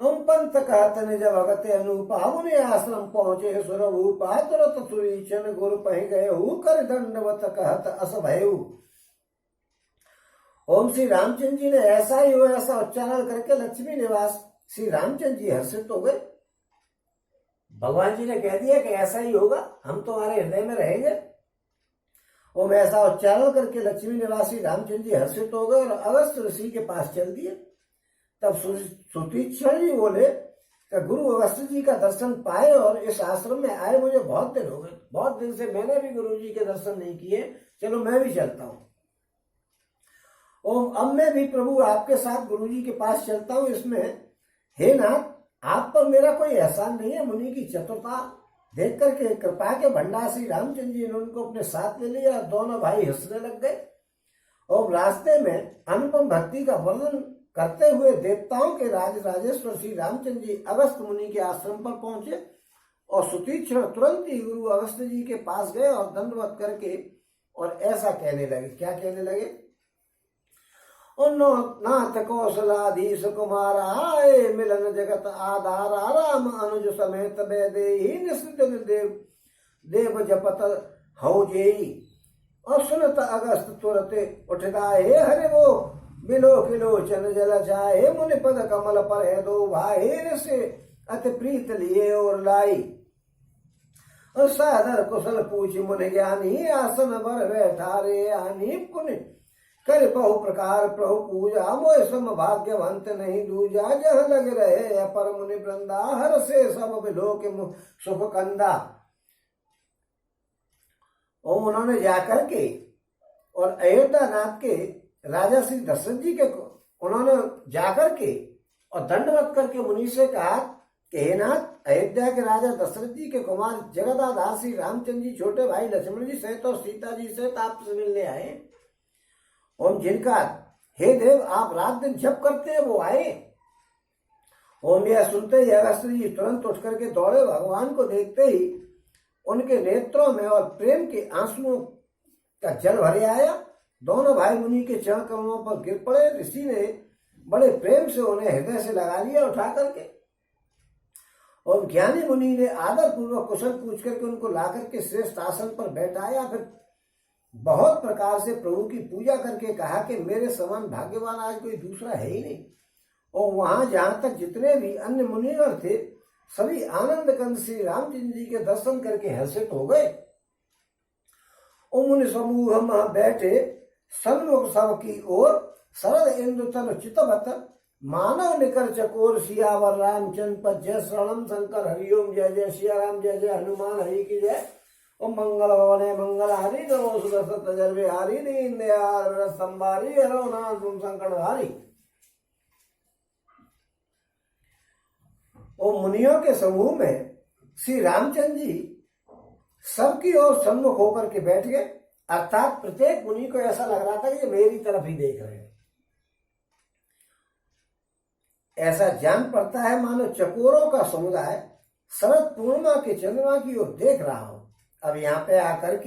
हम पंथ कहत निज भगत अनुपा। मुनि आश्रम पहुंचे सुरभूपा, तुरत सुरीचन गुरु पह गए हु। कर दंडवत कहत अस भयउ। ओम श्री रामचंद्र जी ने ऐसा ही हो ऐसा उच्चारण करके लक्ष्मी निवास श्री रामचंद्र जी हर्षित हो गए। भगवान जी ने कह दिया कि ऐसा ही होगा, हम तुम्हारे हृदय में रहेंगे। ओम ऐसा उच्चारण करके लक्ष्मी निवासी रामचंद्र जी हर्षित हो गए और अगस्त ऋषि के पास चल दिए। तब सुतीक्षण जी बोले कि गुरु अगस्त जी का दर्शन पाए और इस आश्रम में आए मुझे बहुत दिन हो गए, बहुत दिन से मैंने भी गुरु जी के दर्शन नहीं किए, चलो मैं भी चलता हूँ। और अब मैं भी प्रभु आपके साथ गुरु जी के पास चलता हूँ। इसमें हे नाथ, आप पर मेरा कोई एहसान नहीं है। मुनि की चतुरता देख करके कृपा के भंडार श्री रामचंद्र जी ने उनको अपने साथ ले लिया। दोनों भाई हंसने लग गए और रास्ते में अनुपम भक्ति का वर्णन करते हुए देवताओं के राजेश्वर श्री रामचंद्र जी अगस्त मुनि के आश्रम पर पहुंचे। और सुतीक्षण तुरंत ही गुरु अगस्त जी के पास गए और दंडवत करके और ऐसा कहने लगे। क्या कहने लगे? नाथ कौशलाधीश कुमारा, आए मिलन जगत आधारा। राम अनुज समेत बेदेही निश्चित देव देव जपत हौ जेई। और सुनत अगस्त तुरते उठदा हे हरे वो बिलो किलो चन जल जाए। मुनि पद कमल पर है दो भाई से अति प्रीत लिए और लाई। और सादर कुशल पूछ मुनि ज्ञानी आसन बर बैठारे आनी। पुनि कर बहु प्रकार प्रभु पूजा मोय सम भाग्यवंत नहीं दूजा। जह लग रहे अपर मुनि वृंदा हर से सब बिलो के सुख कंदा। और उन्होंने जाकर के और अयोध्या नाथ के राजा श्री दशरथ जी के उन्होंने जाकर के और दंडवत करके मुनि से कहा कि हे नाथ, अयोध्या के राजा दशरथ जी के कुमार जगदाधार श्री रामचंद्र जी छोटे भाई लक्ष्मण जी सहित और सीता जी सहित आपसे मिलने आए। और जिनका हे देव आप रात दिन जप करते हैं वो आए। ओम यह सुनते ही अगस्त्य जी तुरंत उठ करके दौड़े। भगवान को देखते ही उनके नेत्रों में और प्रेम के आंसुओं का जल भरे आया। दोनों भाई मुनि के चरण कमलों पर गिर पड़े। ऋषि ने बड़े प्रेम से उन्हें हृदय से लगा लिया उठा करके। और ज्ञानी मुनि ने आदर पूर्वक कुशल पूछ करके उनको ला करके श्रेष्ठ आसन पर बैठाया। फिर बहुत प्रकार से प्रभु की पूजा करके कहा कि मेरे समान भाग्यवान आज कोई दूसरा है ही नहीं। और वहां जहां तक जितने भी अन्य मुनिवर थे सभी आनंद कंद श्री रामचंद्र जी के दर्शन करके हर्षित हो गए। मुनि समूह में बैठे सन्मुख सब की ओर शरद इंद्र तन चितवत मानव निकर चकोर सियावर रामचंद्र पर जय शरणम शंकर हरिओम जय जय सिया राम जय जय हनुमान हरि की जय। ओम मंगल भवने मंगल हरि नमो सुदर्शन तजर्वे हरि दीन दयाल संभारी हरो नाथ संकट भारी। और मुनियों के समूह में श्री रामचंद्र जी सबकी ओर सम्मुख होकर के बैठ गए। अर्थात प्रत्येक मुनि को ऐसा लग रहा था कि ये मेरी तरफ ही देख रहे हैं। ऐसा जान पड़ता है मानो चकोरों का समुदाय शरद पूर्णिमा के चंद्रमा की ओर देख रहा हो। अब यहाँ पे आकर के